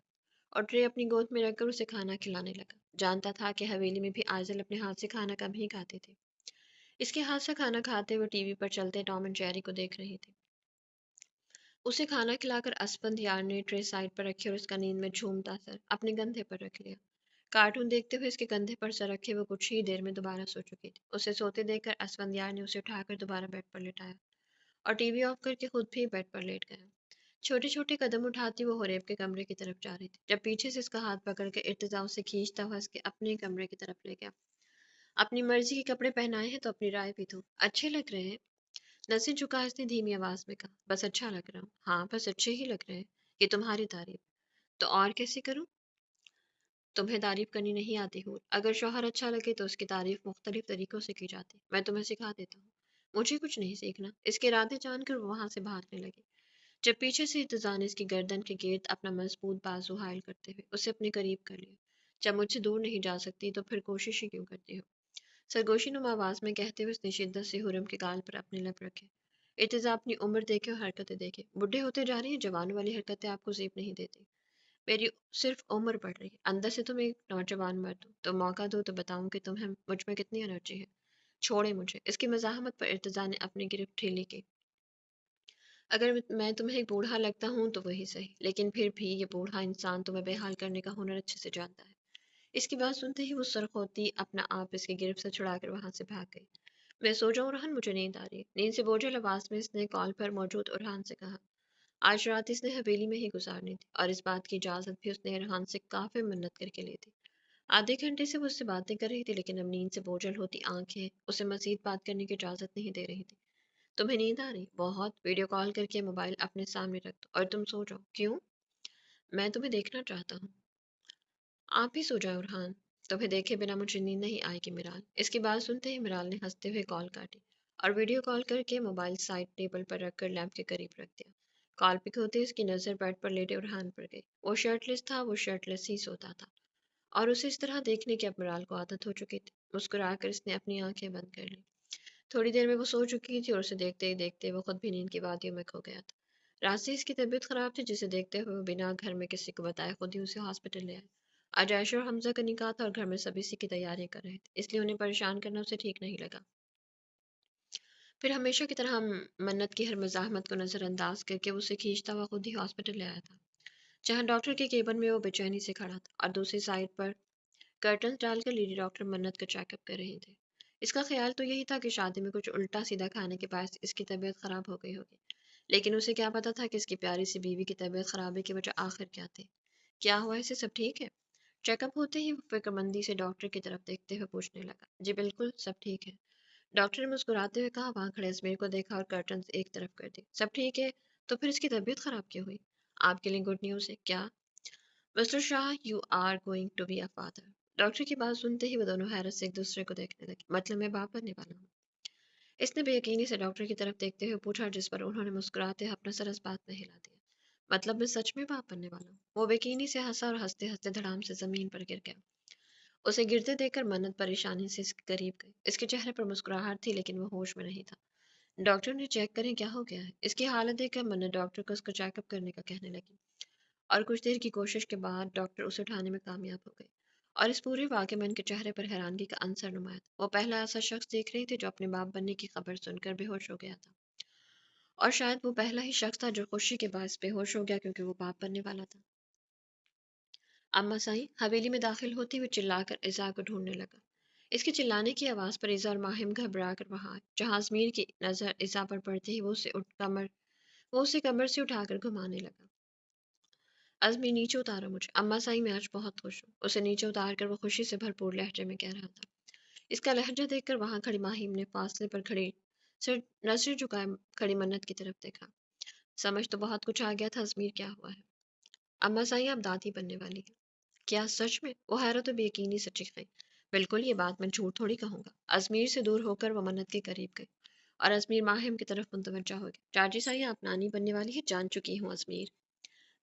اور ٹرے اپنی گود میں رکھ کر اسے کھانا کھلانے لگا۔ جانتا تھا کہ حویلی میں بھی عائزل اپنے ہاتھ سے کھانا کم ہی کھاتے تھے۔ اس کے ہاتھ سے کھانا کھاتے ہوئے ٹی وی پر چلتے ٹام اینڈ جیری کو دیکھ رہی تھی۔ اسے کھانا کھلا کر اسفند یار نے ٹرے سائڈ پر رکھی اور اس کا نیند میں جھومتا سر اپنے کندھے پر رکھ لیا۔ کارٹون دیکھتے ہوئے اس کے کندھے پر سر رکھے وہ کچھ ہی دیر میں دوبارہ سو چکی تھی۔ اسے سوتے دیکھ کر اسفند یار نے اسے اٹھا کر دوبارہ بیڈ پر لٹایا اور ٹی وی آف کر کے خود بھی بیڈ پر لیٹ گیا۔ چھوٹے چھوٹے قدم اٹھاتی وہ حریب کے کمرے کی طرف جا رہی تھی، جب پیچھے سے اس کا ہاتھ پکڑ کے ارتجاع سے کھینچتا ہوا اس کے اپنے کمرے کی طرف لے گیا۔ اپنی مرضی کے کپڑے پہنائے ہیں تو اپنی رائے بھی دو، اچھے لگ رہے ہیں۔ نظر جھکا اس نے دھیمی آواز میں کہا، بس اچھا لگ رہا ہوں۔ ہاں بس اچھے ہی لگ رہے ہیں، یہ تمہاری تعریف، تو اور کیسے کروں؟ تمہیں تعریف کرنی نہیں آتی ہو؟ اگر شوہر اچھا لگے تو اس کی تعریف مختلف طریقوں سے کی جاتی، میں تمہیں سکھا دیتا ہوں۔ مجھے کچھ نہیں سیکھنا۔ اس کے ارادے جان کر وہ وہاں سے بھاگنے لگی، جب پیچھے سے ارتضا نے اس کی گردن کے گرد اپنا مضبوط بازو حائل کرتے ہوئے اسے اپنے قریب کر لیا۔ جب مجھ سے دور نہیں جا سکتی تو پھر کوشش ہی کیوں کرتی ہو؟ سرگوشی نما آواز میں کہتے ہوئے اس نے شدت سے حرم کے گال پر اپنے لب رکھے۔ ارتضا اپنی عمر دیکھے اور حرکتیں دیکھے، بڈھے ہوتے جا رہی ہیں، جوانوں والی حرکتیں آپ کو زیب نہیں دیتی۔ میری صرف عمر بڑھ رہی ہے، اندر سے تم ایک نوجوان مرد ہو، تو موقع دو تو بتاؤں کہ تمہیں مجھ میں کتنی انرجی ہے۔ چھوڑے مجھے۔ اس کی مزاحمت پر ارتضیٰ نے اپنی گرفت ڈھیلی کی۔ اگر میں تمہیں بوڑھا لگتا ہوں تو وہی صحیح، لیکن پھر بھی یہ بوڑھا انسان تمہیں بے حال کرنے کا ہنر اچھے سے جانتا ہے۔ اس کی بات سنتے ہی وہ سرخ ہوتی اپنا آپ اس کی گرفت سے چھڑا کر وہاں سے بھاگ گئی۔ میں سو جاؤں ارحان، مجھے نیند آ رہی ہے۔ نیند سے بوجھل آواز میں اس نے کال پر موجود ارحان سے کہا۔ آج رات اس نے حویلی میں ہی گزارنی تھی، اور اس بات کی اجازت بھی اس نے ارحان سے کافی منت کر کے لی تھی۔ آدھے گھنٹے سے وہ اس سے باتیں کر رہی تھی، لیکن اب نیند سے بوجھل ہوتی آنکھیں اسے مزید بات کرنے کی اجازت نہیں دے رہی تھی۔ تمہیں نیند آ رہی؟ بہت، ویڈیو کال کر کے موبائل اپنے سامنے رکھ دو اور تم سو جاؤ۔ کیوں؟ میں تمہیں دیکھنا چاہتا ہوں۔ آپ ہی سو جائیں ارحان، تمہیں دیکھے بنا مجھے نیند نہیں آئے گی مرال۔ اس کی بات سنتے ہی مرال نے ہنستے ہوئے کال کاٹی اور ویڈیو کال کر کے موبائل سائڈ ٹیبل پر رکھ کر لیمپ کے قریب رکھ دیا۔ کال پک ہوتے اس کی نظر بیڈ پر لیٹے ارحان پر گئی۔ وہ شرٹ لیس تھا، وہ شرٹ لیس ہی سوتا تھا، اور اسے اس طرح دیکھنے کی اب مرال کو عادت ہو چکی تھی۔ مسکرا کر اس نے اپنی آنکھیں بند کر لی۔ تھوڑی دیر میں وہ سو چکی تھی اور اسے دیکھتے ہی دیکھتے وہ خود بھی نیند کی وادیوں میں کھو گیا تھا۔ رات سے اس کی طبیعت خراب تھی، جسے دیکھتے ہوئے وہ بنا گھر میں کسی کو بتائے خود ہی اسے ہاسپٹل لے آئے۔ آج عائشہ اور حمزہ کا نکاح تھا اور گھر میں سب اسی کی تیاریاں کر رہے تھے، اس لیے انہیں پریشان کرنا اسے ٹھیک نہیں لگا۔ پھر ہمیشہ کی طرح منت کی ہر مزاحمت کو نظر انداز کر کے وہ اسے کھینچتا ہوا خود ہی ہاسپٹل لے آیا تھا، جہاں ڈاکٹر کے کیبن میں وہ بے چینی سے کھڑا تھا اور دوسری سائڈ پر کرٹنز ڈال کر لیڈی ڈاکٹر منت کا چیک اپ کر رہی تھی۔ اس کا خیال تو یہی تھا کہ شادی میں کچھ الٹا سیدھا کھانے کے باعث اس کی طبیعت خراب ہو گئی ہوگی، لیکن اسے کیا پتا تھا کہ اس کی پیاری سی بیوی کی طبیعت خرابی کی وجہ آخر کیا تھی۔ کیا ہوا، اسے سب ٹھیک ہے؟ چیک اپ ہوتے ہی وہ فکر مندی سے ڈاکٹر کی طرف دیکھتے ہوئے پوچھنے لگا۔ جی بالکل سب ٹھیک ہے، ڈاکٹر نے مسکراتے ہوئے کہا۔ وہاں کھڑے اسمیر کو دیکھا اور کرٹنز ایک طرف کر دی۔ سب ٹھیک ہے تو پھر اس کی طبیعت خراب کیوں ہوئی؟ آپ کے لیے گڈ نیوز ہے۔ کیا؟ Mister Shah, you are going to be a father. Doctor کی بات سنتے ہی وہ دونوں حیرت سے ایک دوسرے کو دیکھنے لگے۔ مطلب میں باپ بننے والا ہوں؟ اس نے بے یقینی سے ڈاکٹر کی طرف دیکھتے ہوئے پوچھا، جس پر انہوں نے مسکراتے ہوئے اپنا سر اس بات میں ہلا دیا۔ مطلب میں سچ میں باپ بننے والا ہوں؟ وہ بے یقینی سے ہنسا اور ہنستے ہنستے دھڑام سے زمین پر گر گیا۔ اسے گرتے دیکھ کر منت پریشانی سے اس کے قریب گئی۔ اس کے چہرے پر مسکراہٹ تھی، لیکن وہ ہوش میں نہیں تھا۔ ڈاکٹر نے چیک کریں کیا ہو گیا ہے؟ اس کی حالت دیکھ کر منت ڈاکٹر کو اس کا چیک اپ کرنے کا کہنے لگی، اور کچھ دیر کی کوشش کے بعد ڈاکٹر اسے اٹھانے میں کامیاب ہو گئے، اور اس پورے واقعے میں ان کے چہرے پر حیرانگی کا عنصر نمایاں تھا۔ وہ پہلا ایسا شخص دیکھ رہی تھی جو اپنے باپ بننے کی خبر سن کر بے ہوش ہو گیا تھا، اور شاید وہ پہلا ہی شخص تھا جو خوشی کے باعث بے ہوش ہو گیا کیونکہ وہ باپ بننے والا تھا۔ اما سائیں حویلی میں داخل ہوتی ہوئے چلا کر ایزا کو ڈھونڈنے لگا۔ اس کے چلانے کی آواز پر ایزا اور ماہم گھبرا کر وہاں آئے۔ جہاں ازمیر کی نظر ایزا پر پڑتے ہی وہ اسے کمر سے اٹھا کر گھمانے لگا۔ ازمیر نیچے اتارو مجھے، اما سائیں میں آج بہت خوش ہوں۔ اسے نیچے اتار کر وہ خوشی سے بھرپور لہجے میں کہہ رہا تھا۔ اس کا لہجہ دیکھ کر وہاں کھڑی ماہم نے فاصلے پر کھڑی سر نظر جھکائے کھڑی منت کی طرف دیکھا۔ سمجھ تو بہت کچھ آ گیا تھا ازمیر، کیا ہوا ہے؟ اما سائیں آپ دادی بننے والی ہیں؟ کیا سچ میں؟ وہ حیرت و بے یقینی سے چیخ گئی۔ بالکل، یہ بات میں جھوٹ تھوڑی کہوں گا۔ ازمیر سے دور ہو کر وہ منت کے قریب گئی اور ازمیر ماہم کی طرف متوجہ ہو گئی۔ چاچی سائیں آپ نانی بننے والی ہے؟ جان چکی ہوں ازمیر،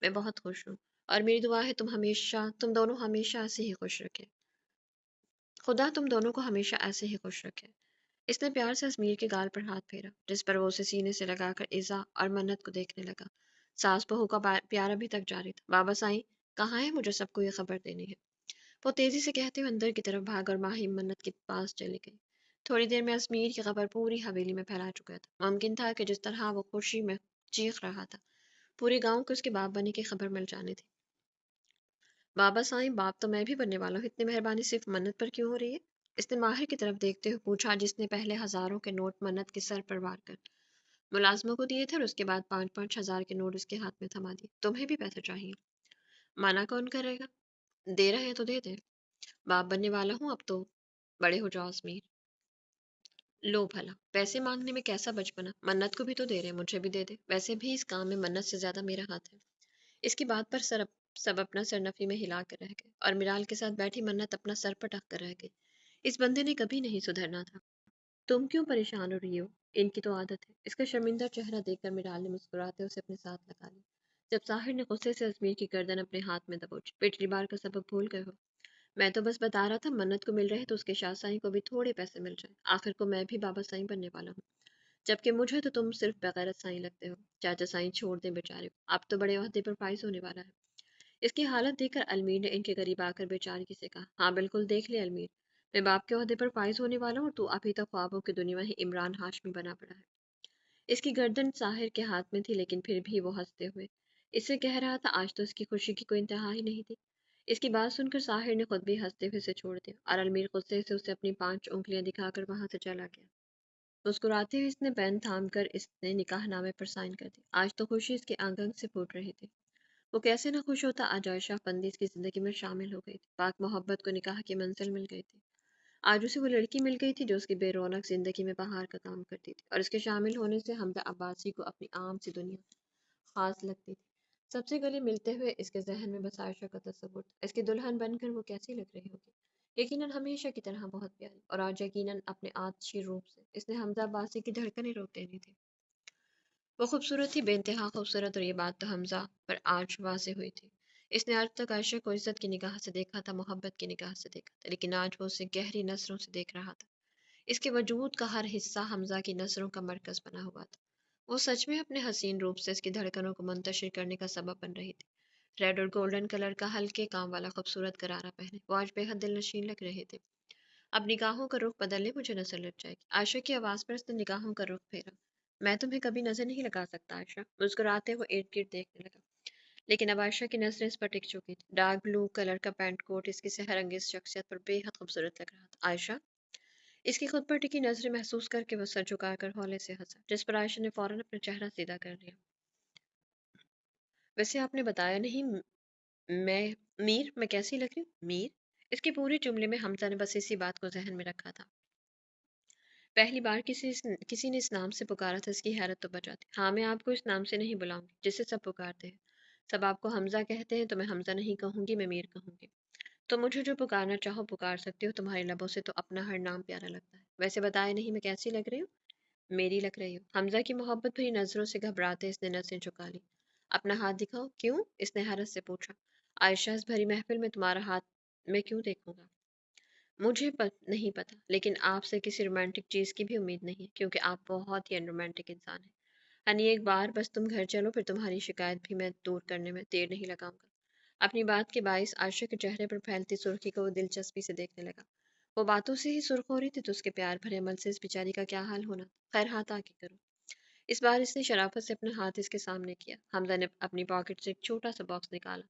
میں بہت خوش ہوں، اور میری دعا ہے تم دونوں ہمیشہ ایسے ہی خوش رکھے۔ خدا تم دونوں کو ہمیشہ ایسے ہی خوش رکھے۔ اس نے پیار سے ازمیر کے گال پر ہاتھ پھیرا، جس پر وہ اسے سینے سے لگا کر ایزا اور منت کو دیکھنے لگا۔ ساس بہو کا پیار ابھی تک جاری تھا۔ بابا سائیں کہاں ہے؟ مجھے سب کو یہ خبر دینی ہے۔ وہ تیزی سے کہتے ہوئے اندر کی طرف بھاگ اور ماہی منت کے پاس چلی گئی۔ تھوڑی دیر میں ازمیر کی خبر پوری حویلی میں پھیلا چکا تھا۔ ممکن تھا کہ جس طرح وہ خوشی میں چیخ رہا تھا، پورے گاؤں کو اس کے باپ بننے کی خبر مل جانی تھی۔ بابا سائیں باپ تو میں بھی بننے والا ہوں، اتنی مہربانی صرف منت پر کیوں ہو رہی ہے؟ اس نے ماہر کی طرف دیکھتے ہوئے پوچھا، جس نے پہلے ہزاروں کے نوٹ منت کے سر پر وار کر ملازموں کو دیے تھے اور اس کے بعد 5,000 کے نوٹ اس کے ہاتھ میں تھما دیے۔ تمہیں بھی پیسے چاہیے؟ منع کون کرے گا؟ دے رہے ہیں تو دے دے، باپ بننے والا ہوں اب تو بڑے ہو جاؤ ازمیر۔ لو بھلا، پیسے مانگنے میں کیسا بچپنا، منت کو بھی تو دے رہے، مجھے بھی دے دے، ویسے بھی اس کام میں منت سے زیادہ میرا ہاتھ ہے۔ اس کی بات پر سب اپنا سر نفی میں ہلا کر رہ گئے، اور میرال کے ساتھ بیٹھی منت اپنا سر پٹک کر رہ گئی۔ اس بندے نے کبھی نہیں سدھرنا تھا۔ تم کیوں پریشان ہو رہی ہو؟ ان کی تو عادت ہے۔ اس کا شرمندہ چہرہ دیکھ کر میرال نے مسکراتے اسے اپنے ساتھ لگا لیا۔ جب ساحر نے غصے سے ازمیر کی گردن اپنے ہاتھ میں دبوچی، پچھلی بار کا سبق بھول گئے ہو؟ میں تو بس بتا رہا تھا منت کو مل رہے تو اس کے شاہ سائیں کو بھی تھوڑے پیسے مل جائیں، آخر کو میں بھی بابا سائیں بننے والا ہوں، جبکہ مجھے تو تم صرف بغیرت سائیں لگتے ہو۔ چاچا سائیں چھوڑ دیں بیچارے کو، اب تو بڑے عہدے پر فائز ہونے والا ہے۔ اس کی حالت دیکھ کر المیر نے ان کے قریب آ کر بیچارگی سے کہا، ہاں بالکل دیکھ لے المیر، मैं बाप के ओहदे पर फाइज होने वाला हूँ और तू अभी तक ख्वाबों की दुनिया में ही इमरान हाशमी बना पड़ा है। इसकी गर्दन साहिर के हाथ में थी, लेकिन फिर भी वो हंसते हुए इससे कह रहा था आज तो इसकी खुशी की कोई इंतहा ही नहीं थी। इसकी बात सुनकर साहिर ने खुद भी हंसते हुए से छोड़ दिया और अलमीर गुस्से से उसे अपनी 5 उंगलियां दिखाकर वहां से चला गया। मुस्कुराते हुए इसने पेन थाम कर इसने निकाहनामे पर साइन कर दी। आज तो खुशी इसके अंग अंग से फूट रही थी। वो कैसे न खुश होता, आज आयशा फंदी इसकी जिंदगी में शामिल हो गई थी। पाक मोहब्बत को निकाह की मंजिल मिल गई थी। आज उसे वो लड़की मिल गई थी जो उसकी बेरौनक जिंदगी में बाहर का काम करती थी, और इसके शामिल होने से हमजा अब्बासी को अपनी आम सी दुनिया खास लगती थी। सबसे गले मिलते हुए इसके जहन में बस आयशा का तस्वुर था। इसकी दुल्हन बनकर वो कैसी लग रही होगी, यकीनन हमेशा की तरह बहुत प्यारी, और आज यकीनन अपने आछी रूप से इसने हमजा अब्बासी की धड़कनें रोक देनी थी। वो खूबसूरत थी, बेइंतहा खूबसूरत, और ये बात तो हमजा पर आज वाज़ेह हुई थी। इसने आज तक आयशा को इज्जत की निगाह से देखा था, मोहब्बत की निगाह से देखा था, लेकिन आज वो उसे गहरी नजरों से देख रहा था। इसके वजूद का हर हिस्सा हमजा की नजरों का मरकज बना हुआ था। वो सच में अपने हसीन रूप से इसकी धड़कनों को मुंतशिर करने का सबब बन रही थी। रेड और गोल्डन कलर का हल्के काम वाला खूबसूरत गरारा पहने वो आज बेहद दिलनशीन लग रहे थे। अब निगाहों का रुख बदले मुझे नजर लग जाएगी। आयशा की आवाज पर उसने निगाहों का रुख फेरा। मैं तुम्हें कभी नजर नहीं लगा सकता आयशा। मुस्कुराते हुए इर्द गिर्द देखने लगा, लेकिन अब आयशा की नजरें इस पर टिक चुकी थी। डार्क ब्लू कलर का पैंट कोट इसकी सेहरंगेज शख्सियत पर बेहद खूबसूरत लग रहा था। आयशा, इसकी खुद पर टिकी नजरें महसूस करके वो सर झुकाकर हौले से हंसा, जिस पर आयशा ने फौरन अपना चेहरा सीधा कर लिया। वैसे आपने बताया नहीं, मैं मीर, मैं कैसी लग रही हूँ मीर? इसके पूरे जुमले में हमजा ने बस इसी बात को जहन में रखा था। पहली बार किसी ने इस नाम से पुकारा था, इसकी हैरत तो बचाती। हाँ, मैं आपको इस नाम से नहीं बुलाऊंगी जिसे सब पुकारते हैं। सब आपको हमजा कहते हैं तो मैं हमजा नहीं कहूंगी, मैं मीर कहूंगी। तो मुझे जो पुकारना चाहो पुकार सकती हो, तुम्हारे लबों से तो अपना हर नाम प्यारा लगता है। वैसे बताया नहीं मैं कैसी लग रही हूँ? मेरी लग रही हो। हमजा की मोहब्बत भरी नजरों से घबराते इसने नसें झुका ली। अपना हाथ दिखाओ। क्यों? इसने हैरत से पूछा। आयशा, इस भरी महफिल में तुम्हारा हाथ मैं क्यों देखूंगा? मुझे नहीं पता, लेकिन आपसे किसी रोमांटिक चीज की भी उम्मीद नहीं है, क्योंकि आप बहुत ही अनरोमांटिक इंसान हैं। हनी, एक बार बस तुम घर चलो, फिर तुम्हारी शिकायत भी मैं दूर करने में देर नहीं लगाऊंगा। अपनी बात के बाइस आयशा के चेहरे पर फैलती सुर्खी को वो दिलचस्पी से देखने लगा। वो बातों से ही सुर्ख हो रही थी तो उसके प्यार भरे अमल से इस बेचारी का क्या हाल होना। खैर, हाथ आगे करो। इस बार इसने शराफत से अपना हाथ इसके सामने किया। हमजा ने अपनी पॉकेट से एक छोटा सा बॉक्स निकाला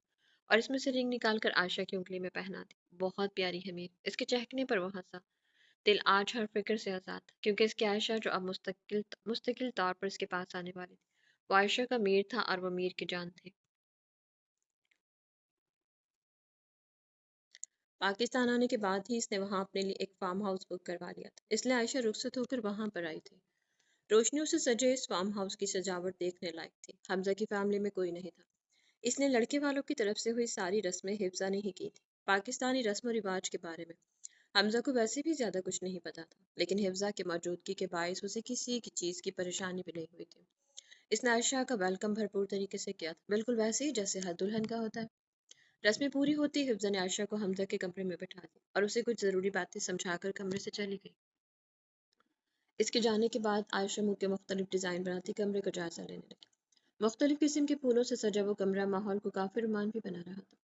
और इसमें से रिंग निकालकर आयशा की उंगली में पहना दी। बहुत प्यारी है मीर। इसके चहकने पर वो हंसा। दिल आज हर फिक्र से आजाद था, क्योंकि इसकी आयशा जो अब मुस्तकिल तौर पर इसके पास आने वाली थी, वो आयशा का मीर था और वो मीर की जान थे। पाकिस्तान आने के बाद ही इसने वहां अपने लिए एक फार्म हाउस बुक करवा लिया था, इसलिए आयशा रुखसत होकर वहां पर आई थी। रोशनियों से सजे इस फार्म हाउस की सजावट देखने लायक थी। हमजा की फैमिली में कोई नहीं था। इसने लड़के वालों की तरफ से हुई सारी रस्में हिफ्जा नहीं की थी। पाकिस्तानी रस्म और रिवाज के बारे में हमजा को वैसे भी ज्यादा कुछ नहीं पता था, लेकिन हिफ्जा के मौजूदगी के बायस उसे किसी की चीज की परेशानी भी नहीं हुई थी। इसने आयशा का वेलकम भरपूर तरीके से किया था, बिल्कुल वैसे ही जैसे हर दुल्हन का होता है। रस्में पूरी होती हिफ्जा ने आयशा को हमजा के कमरे में बिठा दी और उसे कुछ जरूरी बातें समझाकर कमरे से चली गई। इसके जाने के बाद आयशा मुंह के मुख्तलिफ डिजाइन बनाती कमरे का जायजा लेने लगी। मुख्तलिफ किस्म के फूलों से सजा वो कमरा माहौल को काफी रोमांच भी बना रहा था।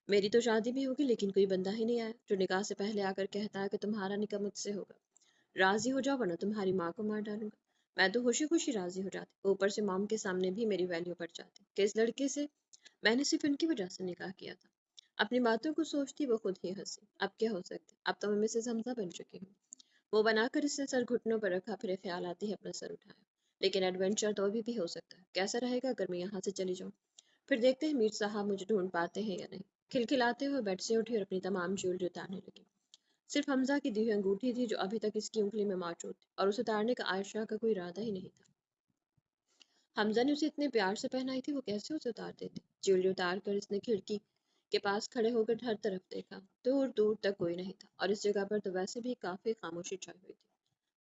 मेरी तो शादी भी होगी, लेकिन कोई बंदा ही नहीं आया जो निकाह से पहले आकर कहता है कि तुम्हारा निकाह मुझसे होगा। राजी हो जाओ वरना तुम्हारी माँ को मार डालूंगा। मैं तो खुशी खुशी राजी हो जाती, ऊपर से मॉम के सामने भी मेरी वैल्यू बढ़ जाती कि इस लड़के से मैंने सिर्फ इनकी वजह से निकाह किया था। अपनी बातों को सोचती वो खुद ही हंसी। अब क्या हो सकता है, अब तो मैं मिसेज हमजा बन चुकी हूँ। वो बनाकर इसने सर घुटनों पर रखा, फिर ख्याल आते ही अपना सर उठाया। लेकिन एडवेंचर तो अभी भी हो सकता है। कैसा रहेगा अगर मैं यहाँ से चली जाऊँ? फिर देखते हैं मीर साहब मुझे ढूंढ पाते हैं या नहीं। खिलखिलाते हुए बेड से उठी और अपनी तमाम ज्वेलरी उतारने लगी। सिर्फ हमजा की दी हुई अंगूठी थी जो अभी तक इसकी उंगली में मौजूद थी, और उसे उतारने का आयशा का कोई इरादा ही नहीं था। हमजा ने उसे इतने प्यार से पहनाई थी, वो कैसे उसे उतार देती? ज्वेलरी उतार कर इसने खिड़की के पास खड़े होकर हर तरफ देखा। दूर दूर तक कोई नहीं था, और इस जगह पर तो वैसे भी काफी खामोशी छाई हुई थी।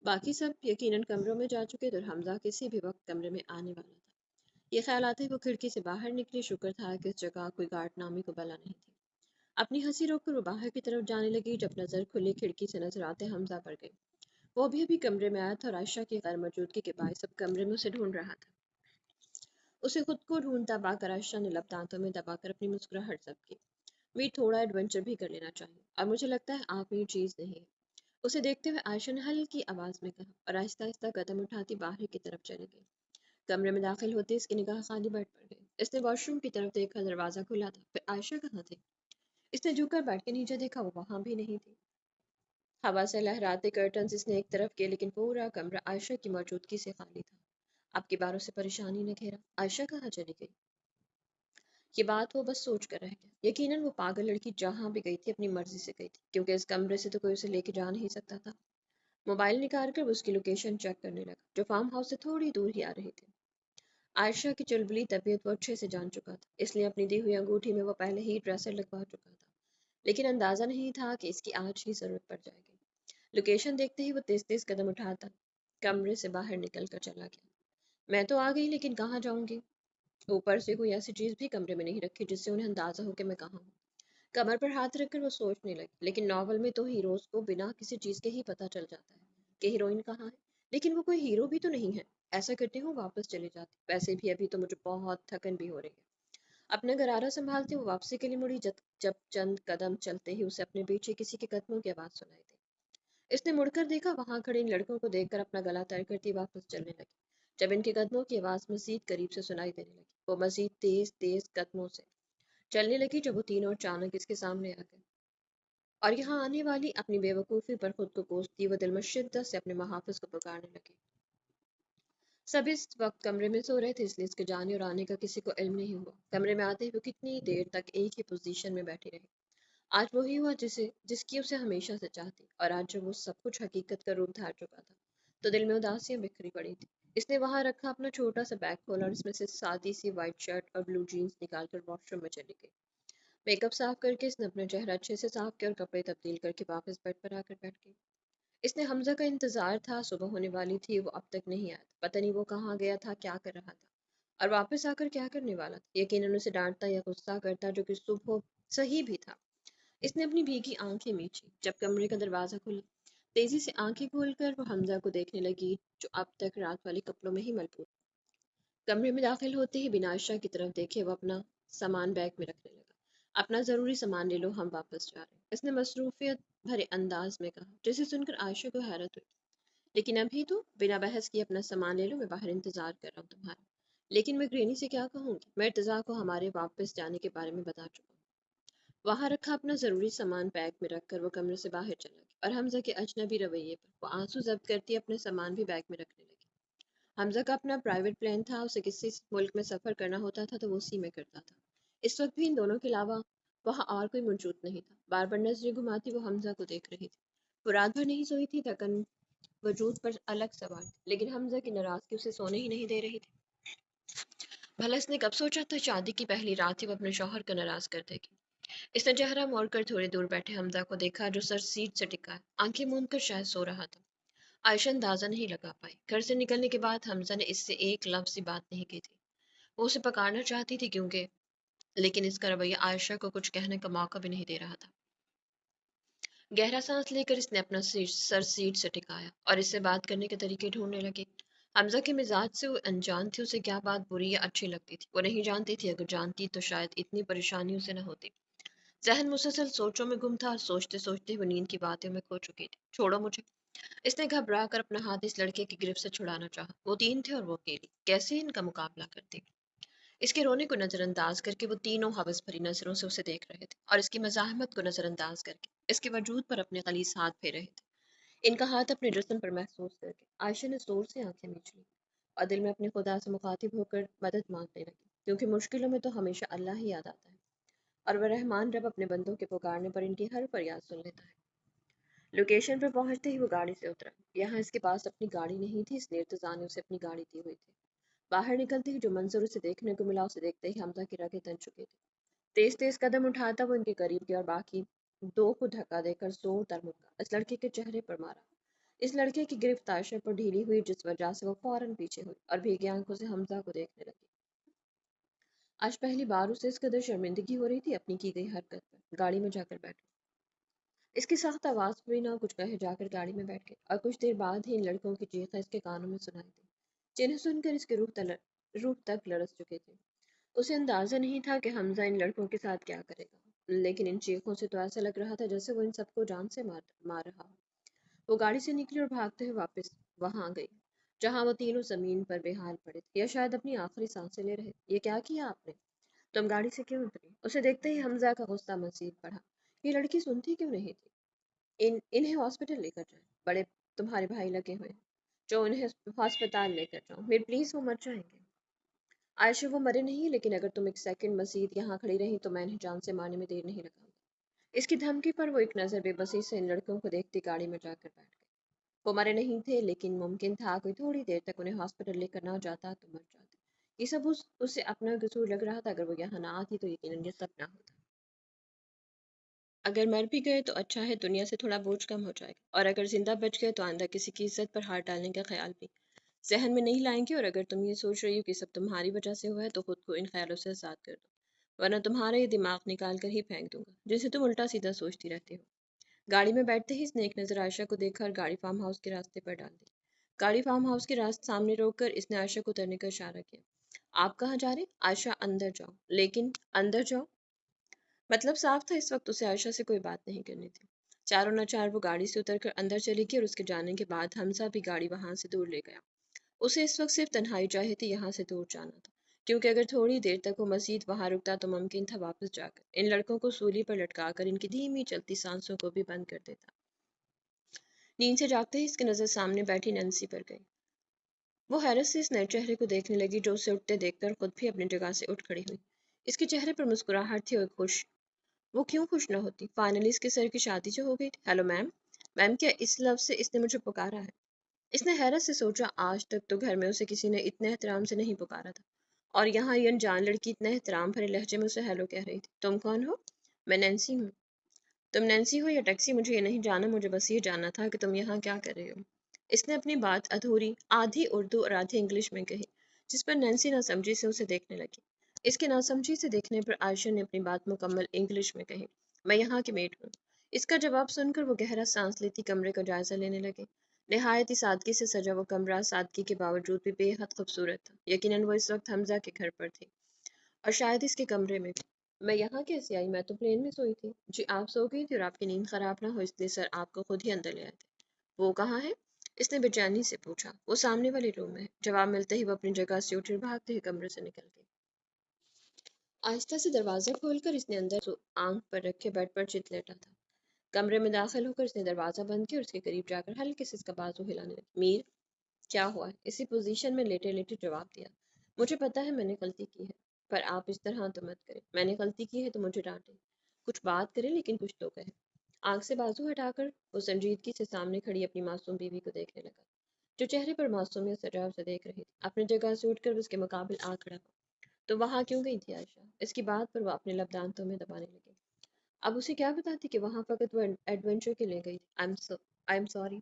बाकी सब यकीनन कमरों में जा चुके थे और हमजा किसी भी वक्त कमरे में आने वाला था। ये ख्याल आते ही वो खिड़की से बाहर निकली। शुक्र था कि इस जगह कोई गार्ड नामी को बला नहीं थी। अपनी हंसी रोककर वो बाहर की तरफ जाने लगी, जब नजर खुली खिड़की से नजर आते हमजा पर गई। वो अभी अभी कमरे में आया था और आयशा की गैर मौजूदगी के बाद सब कमरे में उसे ढूंढ रहा था। उसे खुद को ढूंढता पाकर आयशा ने लब दांतों में दबाकर अपनी मुस्कुराहट जब्त की। मीर, थोड़ा एडवेंचर भी कर लेना चाहिए, और मुझे लगता है आप मीर चीज नहीं है। उसे देखते हुए आयशा ने हल्की आवाज में कहा और आहिस्ता आहिस्ता कदम उठाती बाहर की तरफ चली गई। कमरे में दाखिल होते इसकी निगाह खाली बेड पर गई। इसने वॉशरूम की तरफ देखा, दरवाजा खुला था। फिर आयशा कहाँ थी? इसने झुककर बेड के नीचे देखा, वो वहां भी नहीं थी। हवा से लहराते कर्टन्स इसने एक तरफ किए, लेकिन पूरा कमरा आयशा की मौजूदगी से खाली था। आपकी बारों से परेशानी ने घेरा। आयशा कहाँ चली गई? ये बात वो बस सोच कर रह गया। यकीनन वो पागल लड़की जहां भी गई थी अपनी मर्जी से गई थी, क्योंकि इस कमरे से तो कोई उसे लेके जा नहीं सकता था। मोबाइल निकाल कर वो उसकी लोकेशन चेक करने लगा, जो फार्म हाउस से थोड़ी दूर ही आ रही थी। आयशा की चुलबुली तबीयत वो अच्छे से जान चुका था, इसलिए अपनी दी हुई अंगूठी में वो पहले ही ड्रेसर लगवा चुका था। लेकिन अंदाजा नहीं था कि इसकी आज ही जरूरत पड़ जाएगी। लोकेशन देखते ही वो तेज तेज कदम उठाता कमरे से बाहर निकल कर चला गया। मैं तो आ गई, लेकिन कहाँ जाऊंगी? ऊपर से कोई ऐसी चीज भी कमरे में नहीं रखी जिससे उन्हें अंदाजा हो कि मैं कहाँ हूँ। कमर पर हाथ रखकर वो सोचने लगी, लेकिन नॉवल में तो हीरोज को बिना किसी चीज के ही पता चल जाता है कि हीरोइन कहाँ है। लेकिन वो कोई हीरो भी तो नहीं है। ऐसा करती हूँ वापस चली जाती, वैसे भी अभी तो मुझे बहुत थकन भी हो रही है। अपना गरारा संभालते हुए वापसी के लिए मुड़ी, जब चंद कदम चलते ही उसे अपने पीछे किसी के कदमों की आवाज सुनाई दी। इसने मुड़कर देखा, वहां खड़े इन लड़कों को देखकर अपना गला तय करती वापस चलने लगी। जब इनके कदमों की आवाज मजीद करीब से सुनाई देने लगी, वो मजीद तेज तेज कदमों से चलने लगी, जब वो तीनों अचानक इसके सामने आ गए। और यहाँ आने वाली अपनी बेवकूफ़ी पर खुद को कोसती वो दिल में शिद्दत से अपने मुहाफिज को पुकारने लगी। सब इस वक्त कमरे में सो रहे थे, इसलिए इसके जाने और आने का किसी को इल्म नहीं हुआ। कमरे में आते ही वो कितनी देर तक एक ही पोजीशन में बैठी रही। आज वही हुआ जिसकी उसे हमेशा से चाहती, और आज जब वो सब कुछ हकीकत का रूप धार चुका था, तो दिल में उदासियां बिखरी पड़ी थी। इसने वहां रखा अपना छोटा सा बैग खोला और इसमें से सादी सी वाइट शर्ट और ब्लू जीन्स निकालकर वॉशरूम में चली गई। मेकअप साफ करके इसने अपना चेहरा अच्छे से साफ किया और कपड़े तब्दील करके वापस बेड पर आकर बैठ गई। इसने हमजा का इंतजार था, सुबह होने वाली थी, वो अब तक नहीं आया था। पता नहीं वो कहाँ गया था, क्या कर रहा था, और वापस आकर क्या करने वाला था। यकीनन उसे डांटता या गुस्सा करता, जो कि सुबह सही भी था। इसने अपनी भीगी आंखें मींची जब कमरे का दरवाजा खुला। तेजी से आंखें खोलकर वो हमजा को देखने लगी, जो अब तक रात वाले कपड़ों में ही मलबूस। कमरे में दाखिल होते ही बिना आयशा की तरफ देखे वो अपना सामान बैग में रखने लगा। अपना जरूरी सामान ले लो, हम वापस जा रहे हैं, इसने मसरूफियत भरे अंदाज में कहा, जिसे सुनकर आयशा को हैरत हुई। लेकिन अभी तो बिना बहस किए अपना सामान ले लो, मैं बाहर इंतजार कर रहा हूँ तुम्हारा। लेकिन मैं ग्रेनी से क्या कहूंगी? मैं इर्तजा को हमारे वापस जाने के बारे में बता चुका हूँ। वहां रखा अपना जरूरी सामान बैग में रखकर वो कमरे से बाहर चला गया, और हमजा के अजनबी रवैये पर वो आंसू जब्त करती अपने सामान भी बैग में रखने लगी। हमजा का अपना प्राइवेट प्लेन था, उसे किसी मुल्क में सफर करना होता था तो वो उसी में करता था। इस वक्त भी इन दोनों के अलावा वहाँ और कोई मौजूद नहीं था। बार बार नजरें घुमाती वो हमजा को देख रही थी। वो रात भर नहीं सोई थी, थकन वजूद पर अलग सवार थी, लेकिन हमजा की नाराजगी उसे सोने ही नहीं दे रही थी। भला इसने कब सोचा था शादी की पहली रात ही वो अपने शौहर को नाराज कर देगी। इसने चेहरा मोड़कर थोड़ी दूर बैठे हमजा को देखा, जो सर सीट से टिका है, आंखें मूंद कर शायद सो रहा था। आयशा अंदाजा नहीं लगा पाई। घर से निकलने के बाद हमजा ने इससे एक लफ्ज की बात नहीं की थी। वो उसे पकाना चाहती थी, क्योंकि लेकिन इसका रवैया आयशा को कुछ कहने का मौका भी नहीं दे रहा था। गहरा सांस लेकर इसने अपना सर सीट से टिकाया और इससे बात करने के तरीके ढूंढने लगी। हमजा के मिजाज से वो अनजान थी, उसे क्या बात बुरी या अच्छी लगती थी वो नहीं जानती थी। अगर जानती तो शायद इतनी परेशानी उसे न होती। जहन मुसलसल सोचों में गुम था और सोचते सोचते वो नींद की बातों में खो चुकी थी। छोड़ो मुझे। इसने घबरा कर अपना हाथ इस लड़के की गिरफ्त से छुड़ाना चाहा। वो तीन थे और वो अकेली, कैसे इनका मुकाबला करती? इसके रोने को नजरअंदाज करके वो तीनों हवस भरी नजरों से उसे देख रहे थे, और इसकी मज़ाहमत को नजरअंदाज करके इसके वजूद पर अपने गलीस हाथ फेर रहे थे। इनका हाथ अपने जिस्म पर महसूस करके आयशा ने जोर से आंखें मीच ली और दिल में अपने खुदा से मुखातिब होकर मदद मांगने लगी, क्योंकि मुश्किलों में तो हमेशा अल्लाह ही याद आता है, और वह रहमान रब अपने बंदों के पुकारने पर इनकी हर फरियाद सुन लेता है। लोकेशन पर पहुंचते ही वो गाड़ी से उतरा। यहाँ इसके पास अपनी गाड़ी नहीं थी, इसलिए इर्तजा ने उसे अपनी गाड़ी दी हुई थी। बाहर निकलते ही जो मंजर उसे देखने को मिला, उसे देखते ही हमजा की रगें तन चुकी थी। तेज तेज कदम उठाता वो इनके करीब गया और बाकी दो को धक्का देकर जोरदार मुक्का इस लड़के के चेहरे पर मारा। इस लड़के की गिरफ्त आयशा पर ढीली हुई, जिस वजह से वो फौरन पीछे हुई और भीगी आंखों से हमजा को देखने लगी। आज पहली बार उसे इस कदर शर्मिंदगी हो रही थी अपनी की गई हरकत पर। गाड़ी में जाकर बैठा। इसकी सख्त आवाज पर ना कुछ कहे जाकर गाड़ी में बैठ गए, और कुछ देर बाद ही इन लड़कों की चीखें इसके कानों में सुनाई दी, जिन्हें सुनकर इसकी रूह तक लरस चुकी थी। उसे अंदाजा नहीं था कि हमजा इन लड़कों के साथ क्या करेगा, लेकिन इन चीखों से तो ऐसा लग रहा था जैसे वो इन सबको जान से मार मार रहा हो। وہ گاڑی سے نکلی اور بھاگتے ہوئے واپس وہاں گئی جہاں وہ تینوں زمین پر بے حال پڑے تھے یا شاید اپنی آخری سانسیں لے رہے تھے۔ یہ کیا کیا آپ نے؟ تم گاڑی سے کیوں اتری؟ اسے دیکھتے ہی حمزہ کا غصہ مزید بڑھا۔ یہ لڑکی سنتی کیوں نہیں تھی؟ انہیں ہاسپٹل لے کر جائیں، بڑے تمہارے بھائی لگے ہوئے ہیں جو انہیں ہسپتال لے کر جاؤ، میر پلیز، وہ مر جائیں گے۔ عائشہ، وہ مرے نہیں، لیکن اگر تم ایک سیکنڈ مزید یہاں کھڑی رہی تو میں انہیں جان سے مارنے میں دیر نہیں لگاؤں گی۔ اس کی دھمکی پر وہ ایک نظر بے بسی سے ان لڑکوں کو دیکھتی گاڑی میں جا کر بیٹھ گئی۔ وہ مرے نہیں تھے، لیکن ممکن تھا کوئی تھوڑی دیر تک انہیں ہاسپٹل لے کر نہ جاتا تو مر جاتے۔ یہ سب اسے اپنا قصور لگ رہا تھا۔ اگر وہ یہاں نہ آتی تو یقیناً یہ سب نہ ہوتا۔ اگر مر بھی گئے تو اچھا ہے، دنیا سے تھوڑا بوجھ کم ہو جائے گا، اور اگر زندہ بچ گئے تو آئندہ کسی کی عزت پر ہاتھ ڈالنے کا خیال بھی ذہن میں نہیں لائیں گے۔ اور اگر تم یہ سوچ رہی ہو کہ سب تمہاری وجہ سے ہوا ہے تو خود کو ان خیالوں سے آزاد کر دو، ورنہ تمہارا یہ دماغ نکال کر ہی پھینک دوں گا جسے تم الٹا سیدھا سوچتی رہتی ہو۔ گاڑی میں بیٹھتے ہی اس نے ایک نظر عائشہ کو دیکھا اور گاڑی فارم ہاؤس کے راستے پر ڈال دی۔ گاڑی فارم ہاؤس کے راست سامنے روک کر اس نے عائشہ کو اترنے کا اشارہ کیا۔ آپ کہاں جا رہے؟ عائشہ، اندر جاؤ۔ لیکن اندر جاؤ مطلب صاف تھا اس وقت اسے عائشہ سے کوئی بات نہیں کرنی تھی۔ چاروں ناچار وہ گاڑی سے اتر کر اندر چلی گئی اور اس کے جانے کے بعد حمزہ بھی گاڑی وہاں سے دور لے گیا۔ اسے اس وقت صرف تنہائی چاہیے تھی، یہاں سے دور جانا تھا، کیونکہ اگر تھوڑی دیر تک وہ مزید وہاں رکتا تو ممکن تھا واپس جا کر ان لڑکوں کو سولی پر لٹکا کر ان کی دھیمی چلتی سانسوں کو بھی بند کر دیتا۔ نیند سے جاگتے ہی اس کی نظر سامنے بیٹھی نینسی پر گئی۔ وہ حیرت سے اس نئے چہرے کو دیکھنے لگی جو اسے اٹھتے دیکھ کر خود بھی اپنی جگہ سے اٹھ کھڑی ہوئی۔ اس کے چہرے پر مسکراہٹ تھی اور خوش۔ وہ کیوں خوش نہ ہوتی؟ فائنلی اس کے سر کی شادی جو ہو گئی تھی۔ Hello ma'am. میم، کیا اس لفظ سے اس نے مجھے پکارا ہے؟ اس نے حیرت سے سوچا، آج تک تو گھر میں اسے کسی نے اتنے احترام سے نہیں پکارا تھا، اور یہاں یہ انجان لڑکی اتنے احترام بھرے لہجے میں اسے ہیلو کہہ رہی تھی۔ تم کون ہو؟ میں نینسی ہوں۔ تم نینسی ہو یا ٹیکسی، مجھے یہ نہیں جانا، مجھے بس یہ جاننا تھا کہ تم یہاں کیا کر رہے ہو۔ اس نے اپنی بات ادھوری آدھی اردو اور آدھی انگلش میں کہی، جس پر نینسی ناسمجھی سے اسے دیکھنے لگی۔ اس کے ناسمجھی سے دیکھنے پر عائشہ نے اپنی بات مکمل انگلش میں کہی، میں یہاں کی میٹ ہوں۔ اس کا جواب سن کر وہ گہرا سانس لیتی کمرے کا جائزہ لینے لگے۔ نہایت ہی سادگی سے سجا وہ کمرہ سادگی کے باوجود بھی بے حد خوبصورت تھا۔ یقیناً وہ اس وقت حمزہ کے گھر پر تھی، اور شاید اس کے کمرے میں بھی۔ میں یہاں کیسے آئی؟ میں تو پلین میں سوئی تھی۔ جی، آپ سو گئی تھی اور آپ کی نیند خراب نہ ہو اس لیے سر آپ کو خود ہی اندر لے آئے تھے۔ وہ کہاں ہے؟ اس نے بے چینی سے پوچھا۔ وہ سامنے والے روم میں ہے۔ جواب ملتے ہی وہ اپنی جگہ سے اٹھی اور بھاگتے ہوئے کمرے سے نکل گئی۔ آہستہ سے دروازہ کھول کر اس نے اندر آنکھ پر رکھے بیڈ پر چت لیٹا تھا۔ کمرے میں داخل ہو کر اس نے دروازہ بند کیا اور اس کے قریب جا کر ہلکے سے اس کا بازو ہلانے لگی۔ میر، کیا ہوا ہے؟ اسی پوزیشن میں لیٹے لیٹے جواب دیا۔ مجھے پتا ہے میں نے غلطی کی ہے، پر آپ اس طرح تو مت کریں۔ میں نے غلطی کی ہے تو مجھے ڈانٹیں، کچھ بات کریں لیکن کچھ تو کہیں۔ آنکھ سے بازو ہٹا کر وہ سنجیدگی سے سامنے کھڑی اپنی معصوم بیوی کو دیکھنے لگا، جو چہرے پر معصومیت سجا اسے دیکھ رہی تھی۔ اپنی جگہ سے اٹھ کر اس کے مقابل آ کھڑا ہوا۔ تو وہاں کیوں گئی تھی عائشہ؟ اس کی بات پر وہ اپنے لب دانتوں میں دبانے لگی۔ اب اسے کیا بتاتی کہ وہاں فقط وہ ایڈونچر کے لیے گئی تھی۔ I am sorry.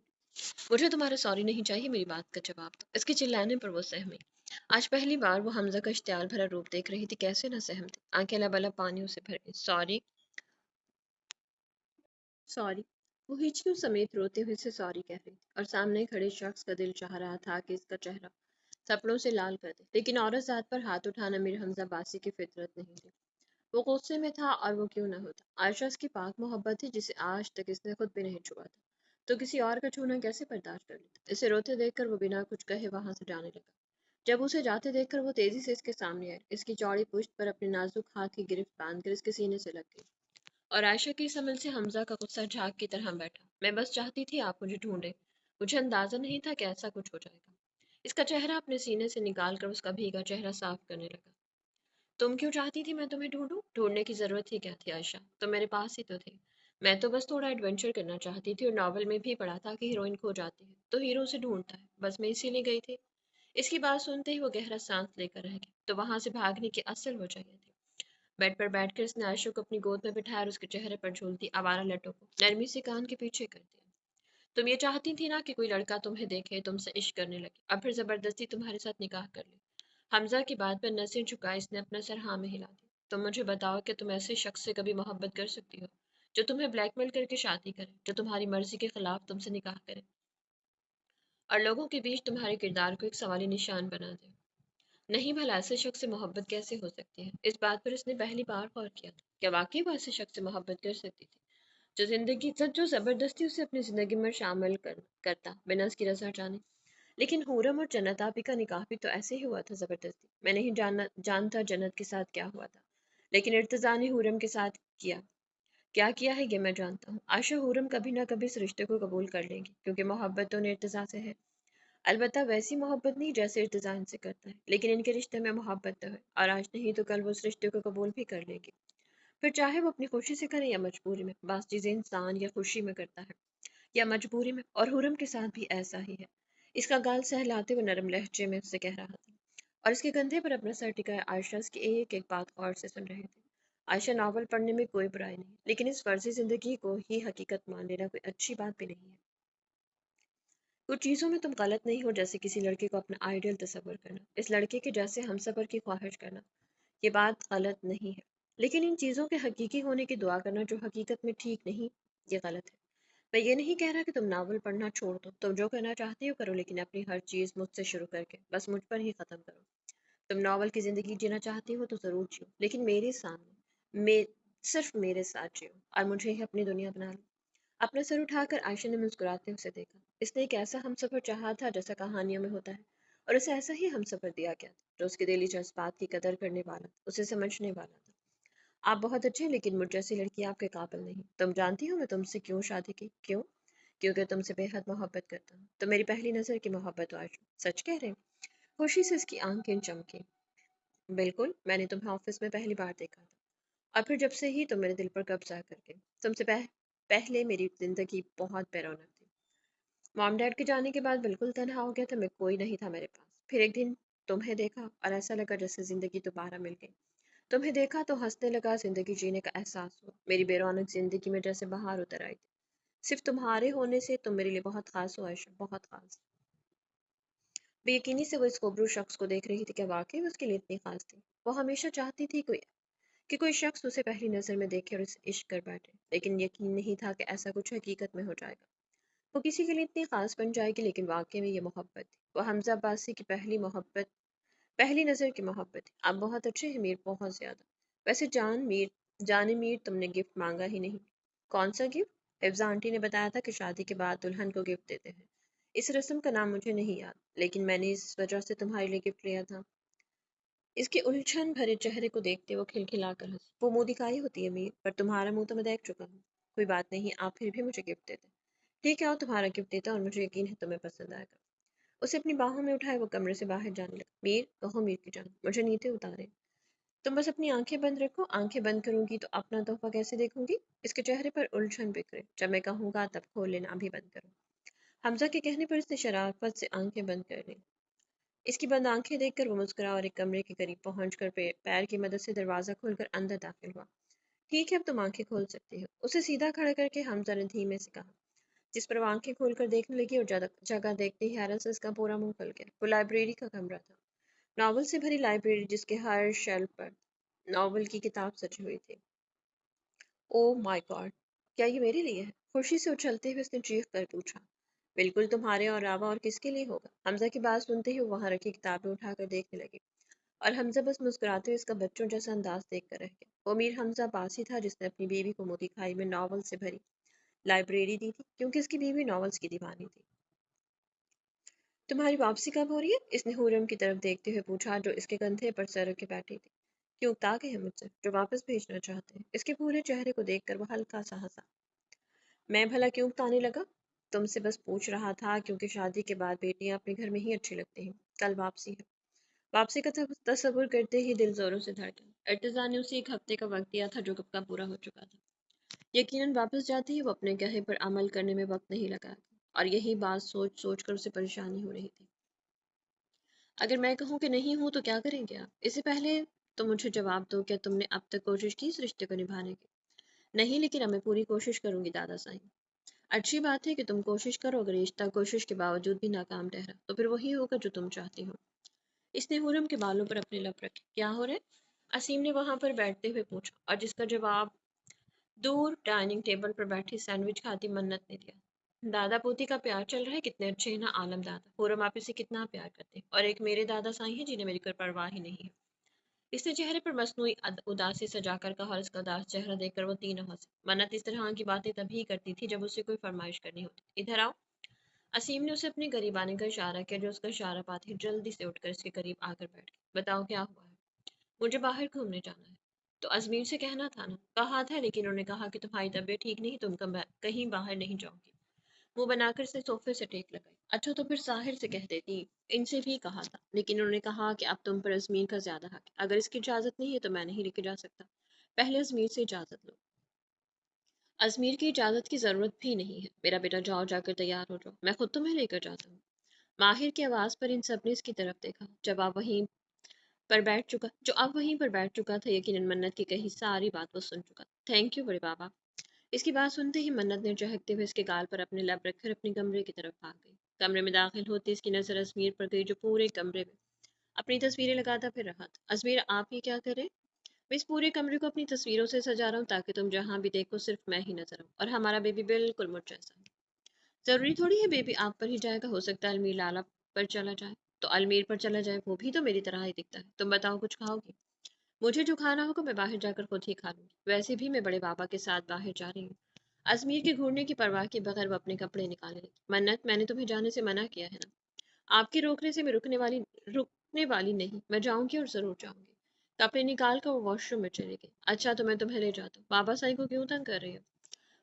مجھے تمہارا سوری نہیں چاہیے، میری بات کا جواب دو۔ اس کے چلانے پر وہ سہمی۔ آج پہلی بار وہ حمزہ کا اشتعال بھرا روپ دیکھ رہی تھی، کیسے نہ سہمتی۔ آنکھیں لبالب پانیوں سے بھر گئی۔ Sorry, sorry. وہ ہچکیوں سمیت روتے ہوئے اسے سوری کہہ رہی تھی، اور سامنے کھڑے شخص کا دل چاہ رہا تھا کہ اس کا چہرہ تھپڑوں سے لال کر دے، لیکن عورت ذات پر ہاتھ اٹھانا میر حمزہ باسی کی فطرت نہیں تھی۔ وہ غصے میں تھا، اور وہ کیوں نہ ہوتا؟ عائشہ اس کی پاک محبت تھی جسے آج تک اس نے خود بھی نہیں چھوا تھا، تو کسی اور کا چھونا کیسے برداشت کر لیتا؟ اسے روتے دیکھ کر وہ بنا کچھ کہے وہاں سے جانے لگا۔ جب اسے جاتے دیکھ کر وہ تیزی سے اس کے سامنے آئی، اس کی چوڑی پشت پر اپنے نازک ہاتھ کی گرفت باندھ کر اس کے سینے سے لگ گئی، اور عائشہ کی اس عمل سے حمزہ کا غصہ جھاگ کی طرح بیٹھا۔ میں بس چاہتی تھی آپ مجھے ڈھونڈیں، مجھے اندازہ نہیں تھا کہ ایسا کچھ ہو جائے گا۔ اس کا چہرہ اپنے سینے سے نکال کر اس کا بھیگا چہرہ صاف کرنے لگا۔ تم کیوں چاہتی تھی میں تمہیں ڈھونڈوں؟ ڈھونڈنے کی ضرورت ہی کیا تھی عائشہ؟ تم میرے پاس ہی تو تھے۔ میں تو بس تھوڑا ایڈونچر کرنا چاہتی تھی، اور ناول میں بھی پڑھا تھا کہ ہیروئن کھو جاتی ہے تو ہیرو سے ڈھونڈتا ہے، بس میں اسی لیے گئی تھی۔ اس کی بات سنتے ہی وہ گہرا سانس لے کر رہ گئی۔ تو وہاں سے بھاگنے کی اصل وجہ یہ تھی۔ بیڈ پر بیٹھ کر اس نے عائشہ کو اپنی گود میں بٹھایا اور اس کے چہرے پر جھولتی آوارہ لٹوں کو نرمی سے کان کے پیچھے کر دیا۔ تم یہ چاہتی تھی نا کہ کوئی لڑکا تمہیں دیکھے، تم سے عشق کرنے لگے، اور پھر زبردستی تمہارے ساتھ نکاح کر لے۔ حمزہ کی بات پر نظریں جھکائے اس نے اپنا سر ہاں میں ہلا دیا۔ تم مجھے بتاؤ کہ تم ایسے شخص سے کبھی محبت کر سکتی ہو جو تمہیں بلیک میل کر کے شادی کرے، جو تمہاری مرضی کے خلاف تم سے نکاح کرے، اور لوگوں کے بیچ تمہارے کردار کو ایک سوالی نشان بنا دے؟ نہیں، بھلا ایسے شخص سے محبت کیسے ہو سکتی ہے؟ اس بات پر اس نے پہلی بار غور کیا تھا۔ کیا واقعی وہ ایسے شخص سے محبت کر سکتی تھی जो ज़बरदस्ती उसे अपनी ज़िंदगी में शामिल करता बिना उसकी रज़ा जाने। लेकिन हूरम और जन्नत आपी का निकाह भी तो ऐसे ही हुआ था ज़बरदस्ती। मैं नहीं जानता जन्नत के साथ क्या हुआ था, लेकिन इर्तिज़ा ने हूरम के साथ क्या किया है ये मैं जानता हूँ। आयशा हूरम कभी ना कभी इस रिश्ते को कबूल कर लेंगी, क्योंकि मोहब्बत तो उन्हें इर्तिज़ा से है। अलबत्ता वैसी मोहब्बत नहीं जैसे इर्तिज़ा इनसे करता है, लेकिन इनके रिश्ते में मोहब्बत तो है, और आज नहीं तो कल वो उस रिश्ते को कबूल भी कर लेगी। फिर चाहे वो अपनी खुशी से करे या मजबूरी में। बास चीज़ें इंसान या खुशी में करता है या मजबूरी में, और हुरम के साथ भी ऐसा ही है। इसका गाल सहलाते हुए नरम लहजे में उससे कह रहा था, और इसके कंधे पर अपना सर टिकाए आयशा उसकी एक एक बात गौर से सुन रहे थे। आयशा, नावल पढ़ने में कोई बुराई नहीं, लेकिन इस फर्जी जिंदगी को ही हकीकत मान लेना कोई अच्छी बात भी नहीं है। कुछ चीज़ों में तुम गलत नहीं हो, जैसे किसी लड़के को अपना आइडियल तस्वर करना, इस लड़के के जैसे हमसफर की ख्वाहिश करना, ये बात गलत नहीं है। लेकिन इन चीज़ों के हकीकी होने की दुआ करना जो हकीकत में ठीक नहीं, ये गलत है। मैं ये नहीं कह रहा कि तुम नावल पढ़ना छोड़ दो, तुम जो करना चाहती हो करो, लेकिन अपनी हर चीज़ मुझसे शुरू करके बस मुझ पर ही ख़त्म करो। तुम नावल की ज़िंदगी जीना चाहती हो तो ज़रूर जियो, लेकिन मेरे सामने, सिर्फ मेरे साथ जियो, और मुझे ही अपनी दुनिया बना लो। अपना सर उठाकर आयशा ने मुस्कुराते उसे देखा। इसने एक ऐसा हमसफर चाहा था जैसा कहानियों में होता है, और उसे ऐसा ही हमसफर दिया गया था, जो उसके दिली जज्बात की कदर करने वाला था, उसे समझने वाला था। आप बहुत अच्छे हैं, लेकिन मुझ जैसी लड़की आपके काबिल नहीं। तुम जानती हो मैं तुमसे क्यों शादी की? क्यों? क्योंकि तुमसे बेहद मोहब्बत करता हूँ। तो मेरी पहली नज़र की मोहब्बत हो आयशा। सच कह रहे हैं? खुशी से उसकी आंखें चमकी। बिल्कुल, मैंने तुम्हें ऑफिस में पहली बार देखा था, और फिर जब से ही तुम मेरे दिल पर कब्जा कर गए। तुमसे पहले मेरी जिंदगी बहुत बेरौनक थी। मॉम डैड के जाने के बाद बिल्कुल तन्हा हो गया था मैं, कोई नहीं था मेरे पास। फिर एक दिन तुम्हें देखा और ऐसा लगा जैसे जिंदगी दोबारा मिल गई। तुम्हें देखा तो हंसने लगा, जिंदगी जीने का एहसास हुआ। मेरी बेरौनक जिंदगी में जैसे बाहर उतर आई थी। सिर्फ तुम्हारे होने से तुम मेरे लिए बहुत खास हो आयशा, बहुत खास। बेयकीनी से वो इस खूबरू शख्स को देख रही थी। क्या वाकई वो उसके लिए इतनी खास थी? वो हमेशा चाहती थी कि कोई शख्स उसे पहली नजर में देखे और उसे इश्क कर बैठे, लेकिन यकीन नहीं था कि ऐसा कुछ हकीकत में हो जाएगा। वो किसी के लिए इतनी खास बन जाएगी, लेकिन वाकई में ये मोहब्बत थी। वो हमजा अब्बासी की पहली मोहब्बत, पहली नज़र की मोहब्बत थी। आप बहुत अच्छे हैं मीर, बहुत ज़्यादा। वैसे जाने मीर, तुमने गिफ्ट मांगा ही नहीं। कौन सा गिफ्ट? हिफ्जा आंटी ने बताया था कि शादी के बाद दुल्हन को गिफ्ट देते हैं। इस रस्म का नाम मुझे नहीं याद, लेकिन मैंने इस वजह से तुम्हारे लिए गिफ्ट लिया था। इसके उलझन भरे चेहरे को देखते वो खिलखिलाकर हंसी। वो मुंह दिखाई होती है मीर, पर तुम्हारा मुंह तो मैं देख चुका हूँ। कोई बात नहीं, आप फिर भी मुझे गिफ्ट देते। ठीक है, और तुम्हारा गिफ्ट देता, और मुझे यकीन है तुम्हें पसंद आएगा। उसे अपनी बाहों में उठाए वो कमरे से बाहर जाने लगा। मीर, कहो मीर की जान, मुझे नीचे उतारे। तुम बस अपनी आंखें बंद रखो। आंखें बंद करूंगी तो अपना तोहफा कैसे देखूंगी? इसके चेहरे पर उलझन बिखरे। जब मैं कहूंगा तब खोल लेना, अभी बंद करो। हमजा के कहने पर उसने शराफत से आंखें बंद कर ली। इसकी बंद आंखें देखकर वो मुस्कुरा और एक कमरे के करीब पहुंचकर पैर की मदद से दरवाजा खोलकर अंदर दाखिल हुआ। ठीक है, अब तुम आंखें खोल सकती हो। उसे सीधा खड़ा करके हमजा ने धीमे से कहा, जिस पर वो आंखें खोलकर देखने लगी, और जगह देखते ही हैरत से उसका पूरा मुंह खुल गया। वो लाइब्रेरी का कमरा था, नॉवल से भरी लाइब्रेरी, जिसके हर शेल्फ पर नॉवल की किताब सजी हुई थी। ओ माय गॉड, क्या ये मेरे लिए है? खुशी से उछलते हुए उसने चीख कर पूछा। बिल्कुल, तुम्हारे और अलावा और किसके लिए होगा? हमजा की बात सुनते ही वो वहां रखी किताबें उठाकर देखने लगी, और हमजा बस मुस्कुराते हुए इसका बच्चों जैसा अंदाज देखकर रह गया। वो मीर हमजा बासी था, जिसने अपनी बीवी को मोती खाई में नॉवल से भरी लाइब्रेरी दी थी, क्योंकि उसकी बीवी नॉवेल्स की दीवानी थी। तुम्हारी वापसी कब हो रही है? इसने हुरम की तरफ देखते हुए पूछा, जो इसके कंधे पर सर रखे बैठी थी। क्यों ताके हैं मुझसे, जो वापस भेजना चाहते हैं? इसके पूरे चेहरे को देखकर वो हल्का सा हंसा। मैं भला क्यों ताने लगा? तुमसे बस पूछ रहा था, क्योंकि शादी के बाद बेटियां अपने घर में ही अच्छी लगती हैं। कल वापसी है। वापसी का तस्वुर करते ही दिल जोरों से धड़का। इर्तिजा ने उसे एक हफ्ते का वक्त दिया था, जो कब का पूरा हो चुका था। यकीनन वापस जाते ही वो अपने कहे पर अमल करने में वक्त नहीं लगा, और यही बात सोच सोच कर उसे परेशानी हो रही थी। अगर मैं कहूँ कि नहीं हूँ तो क्या करेंगे आप? इससे पहले तो मुझे जवाब दो, क्या तुमने अब तक कोशिश की इस रिश्ते को निभाने की? नहीं, लेकिन अब मैं पूरी कोशिश करूंगी दादा साईं। अच्छी बात है कि तुम कोशिश करो। अगर रिश्ता कोशिश के बावजूद भी नाकाम ठहरा, तो फिर वही होगा जो तुम चाहती हो। इसने हुरम के बालों पर अपने लब रखे। क्या हो रहा है? असीम ने वहां पर बैठते हुए पूछा, और जिसका जवाब दूर डाइनिंग टेबल पर बैठी सैंडविच खाती मन्नत ने दिया। दादा पोती का प्यार चल रहा है, कितने अच्छे हैं ना आलम दादा। पूरम आप इसे कितना प्यार करते हैं, और एक मेरे दादा साईं हैं जिन्हें मेरी कोई परवाह ही नहीं है। इसने चेहरे पर मस्नूई उदासी सजाकर कहा और इसका उदास चेहरा देखकर वो तीनों हंसे। मन्नत इस तरह की बातें तभी करती थी जब उसे कोई फरमाइश करनी होती। इधर आओ। असीम ने उसे अपने करीब आने का इशारा किया, जो उसका इशारा पाते ही जल्दी से उठकर इसके करीब आकर बैठ गई। बताओ क्या हुआ है? मुझे बाहर घूमने जाना है। तो अजमीर से कहना था ना। कहा था, लेकिन उन्होंने कहा कि तुम्हारी तबीयत ठीक नहीं, तुम कहीं बाहर नहीं जाओगी। मुंह बनाकर से सोफे से टेक लगाई। अच्छा तो फिर साहिर से कह देती। इनसे भी कहा था, लेकिन उन्होंने कहा कि अब तुम पर अजमीर का ज्यादा हक है। अगर इसकी इजाजत नहीं है तो मैं नहीं लेके जा सकता। पहले अजमीर से इजाजत लो। अजमीर की इजाजत की जरूरत भी नहीं है। मेरा बेटा जाओ, जाकर तैयार हो जाओ, मैं खुद तुम्हें लेकर जाता हूँ। माहिर की आवाज पर इन सब ने इसकी तरफ देखा। जो अब वहीं पर बैठ चुका था, यकीनन मन्नत की कही सारी बात वो सुन चुका। थैंक यू बड़े बाबा। इसकी बात सुनते ही मन्नत ने चहकते हुए इसके गाल पर अपने लब रखकर अपने कमरे की तरफ भाग गई। कमरे में दाखिल होती इसकी नजर अजमीर पर गई, जो पूरे कमरे में अपनी तस्वीरें लगाता फिर रहा था। अजमीर, आप ये क्या करें? मैं इस पूरे कमरे को अपनी तस्वीरों से सजा रहा हूँ, ताकि तुम जहाँ भी देखो सिर्फ मैं ही नजर आऊँ, और हमारा बेबी बिल्कुल मुझ जैसा है। जरूरी थोड़ी है बेबी आप पर ही जाएगा, हो सकता है अलमीर लाला पर चला जाए। तो अलमीर पर चला जाए, वो भी तो मेरी तरह ही दिखता है। तुम बताओ, कुछ खाओगी? मुझे जो खाना होगा मैं बाहर जाकर खुद ही खा लूंगी। वैसे भी मैं बड़े बाबा के साथ बाहर जा रही हूँ। अजमीर के घूरने की परवाह के बगैर वो अपने कपड़े निकालने लगी। मन्नत, मैंने तुम्हें जाने से मना किया है ना। आपके रोकने से मैं रुकने वाली नहीं। मैं जाऊंगी और जरूर जाऊंगी। कपड़े निकाल कर वो वॉशरूम में चली गई। अच्छा तो मैं तुम्हें ले जाता हूँ। बाबा साई को क्यों तंग कर रही हो?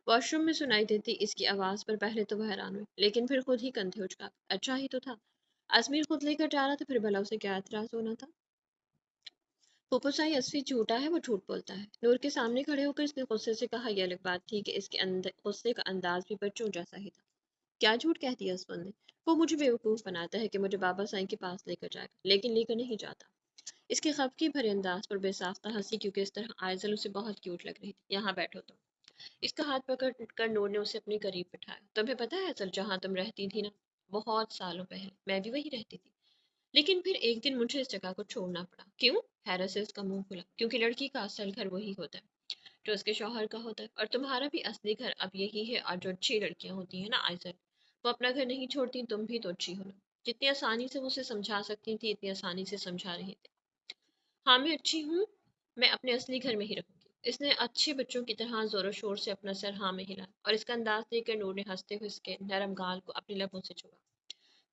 वॉशरूम में सुनाई देती इसकी आवाज पर पहले तो वह हैरान हुई, लेकिन फिर खुद ही कंधे उचका। अच्छा ही तो था। अजमीर खुद लेकर जा रहा था, फिर भला उसे क्या एतराज होना था? फुफुसाई असली झूठा है, वो झूठ बोलता है। नूर के सामने खड़े होकर इसने गुस्से से कहा। यह अलग बात थी कि इसके अंदर गुस्से का अंदाज भी बच्चों जैसा ही था। क्या झूठ कह दिया उस बंदे? वो मुझे बेवकूफ बनाता है कि मुझे बाबा साईं के पास लेकर जाएगा, लेकिन लेकर नहीं जाता। इसके खफकी भरे अंदाज पर बेसाख्ता हंसी, क्योंकि इस तरह आयजल उसे बहुत क्यूट लग रही थी। यहाँ बैठो तुम। इसका हाथ पकड़ कर नूर ने उसे अपने करीब बिठाया। तुम्हें पता है असल जहाँ तुम रहती थी ना, बहुत सालों पहले मैं भी वही रहती थी। लेकिन फिर एक दिन मुझे इस जगह को छोड़ना पड़ा। क्यों? हैरत से उसका मुंह खुला। क्योंकि लड़की का असल घर वही होता है जो उसके शौहर का होता है, और तुम्हारा भी असली घर अब यही है। और जो अच्छी लड़कियां होती हैं ना आयसर, वो अपना घर नहीं छोड़ती। तुम भी तो अच्छी हो ना। जितनी आसानी से वो उसे समझा सकती थी, इतनी आसानी से समझा रही थी। हाँ मैं अच्छी हूँ। मैं अपने असली घर में ही रहूंगी। इसने अच्छे बच्चों की तरह जोरों शोर से अपना सर हाँ में हिलाया, और इसका अंदाज देखकर नूर ने हंसते हुए इसके नरम गाल को अपने लबों से छुआ।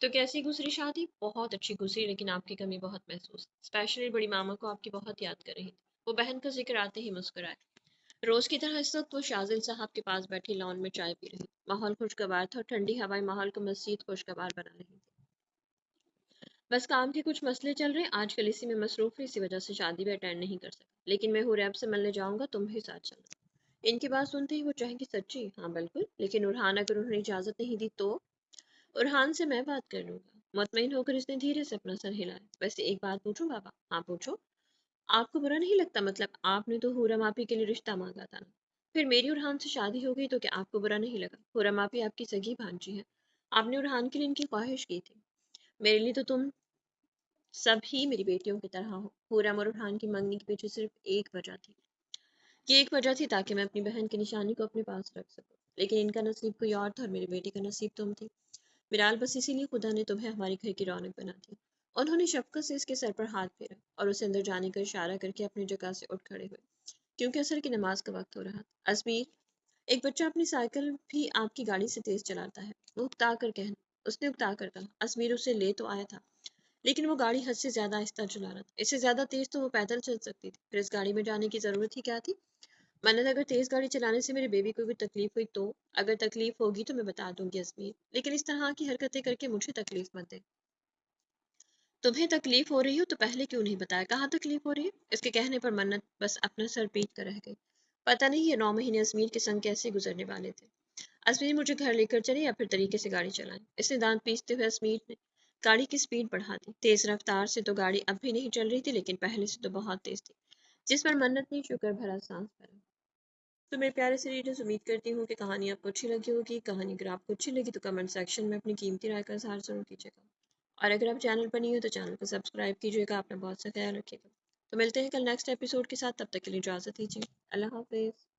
तो कैसी गुजरी शादी? बहुत अच्छी गुजरी, लेकिन आपकी कमी बहुत महसूस। स्पेशली बड़ी मामा को आपकी बहुत याद कर रही थी। वो बहन का जिक्र आते ही मुस्कुराए। रोज की तरह इस वक्त वो शाजिल साहब के पास बैठी लॉन में चाय पी रही। माहौल खुशगवार था और ठंडी हवाएं माहौल को मजीद खुशगवार बना रही थी। बस काम के कुछ मसले चल रहे, आजकल इसी में मसरूफ है, इसी वजह से शादी भी अटेंड नहीं कर सकता। लेकिन मैं हुरैब से मिलने जाऊंगा, तुम भी साथ चलना। इनकी बात सुनते ही वो चाहेंगी सच्ची? हाँ बिल्कुल, लेकिन उरहान अगर उन्होंने इजाजत नहीं दी तो? उरहान से मैं बात कर लूंगा। मुतमईन होकर इसने धीरे से अपना सर हिलाया। वैसे एक बात पूछूं बाबा? हाँ पूछो। आपको बुरा नहीं लगता? मतलब आपने तो हुरम आपी के लिए रिश्ता मांगा था ना। फिर मेरी उरहान से शादी हो गई तो क्या आपको बुरा नहीं लगा? हुरम आपी आपकी सगी भांजी है। आपने उरहान के लिए इनकी ख्वाहिश की थी। मेरे लिए तो तुम सब ही मेरी बेटियों की तरह हो। हुरम और उरहान की मंगनी के पीछे सिर्फ एक वजह थी। ये एक वजह थी ताकि मैं अपनी बहन की निशानी को अपने पास रख सकूं। लेकिन इनका नसीब कोई और था और मेरी बेटी का नसीब तुम थी। बिलाल, बस इसीलिए खुदा ने तुम्हें हमारे घर की रौनक बना दी। उन्होंने शफकत से इसके सर पर हाथ फेरा और उसे अंदर जाने का इशारा करके अपनी जगह से उठ खड़े हुए, क्योंकि असर की नमाज का वक्त हो रहा था। अजमीर, एक बच्चा अपनी साइकिल भी आपकी गाड़ी से तेज चलाता है। वो उकता कर कहना उसने उकता कर कहा। अजमीर उसे ले तो आया था, लेकिन वो गाड़ी हद से ज्यादा आहिस्ता चला रहा था। इससे ज्यादा तेज तो वो पैदल चल सकती थी। फिर इस गाड़ी में जाने की जरूरत ही क्या थी? मन्नत, अगर तेज गाड़ी चलाने से मेरे बेबी को भी तकलीफ हुई तो? अगर तकलीफ होगी तो मैं बता दूंगी अजमीर, लेकिन इस तरह की हरकतें करके मुझे तकलीफ मत दे। तुम्हें तकलीफ हो रही हो तो पहले क्यों नहीं बताया? कहाँ तकलीफ हो रही है? इसके कहने पर मन्नत बस अपना सर पीट कर रह गई। पता नहीं ये 9 महीने अजमीर के संग कैसे गुजरने वाले थे। अजमीर, मुझे घर लेकर चले या फिर तरीके से गाड़ी चलाएं। इसने दांत पीसते हुए अजमीर ने गाड़ी की स्पीड बढ़ा दी। तेज रफ्तार से तो गाड़ी अब भी नहीं चल रही थी, लेकिन पहले से तो बहुत तेज थी, जिस पर मन्नत ने शुक्र भरा सांस भरा। तो मेरे प्यारे से रीडर्स, उम्मीद करती हूँ कि कहानी आपको अच्छी लगी होगी। कहानी अगर आपको अच्छी लगी तो कमेंट सेक्शन में अपनी कीमती राय का इजहार जरूर कीजिएगा, और अगर आप चैनल पर नहीं हो तो चैनल को सब्सक्राइब कीजिएगा। अपना बहुत सा ख्याल रखिएगा। तो मिलते हैं कल नेक्स्ट एपिसोड के साथ, तब तक के लिए इजाज़त दीजिए। अल्लाह हाफिज़।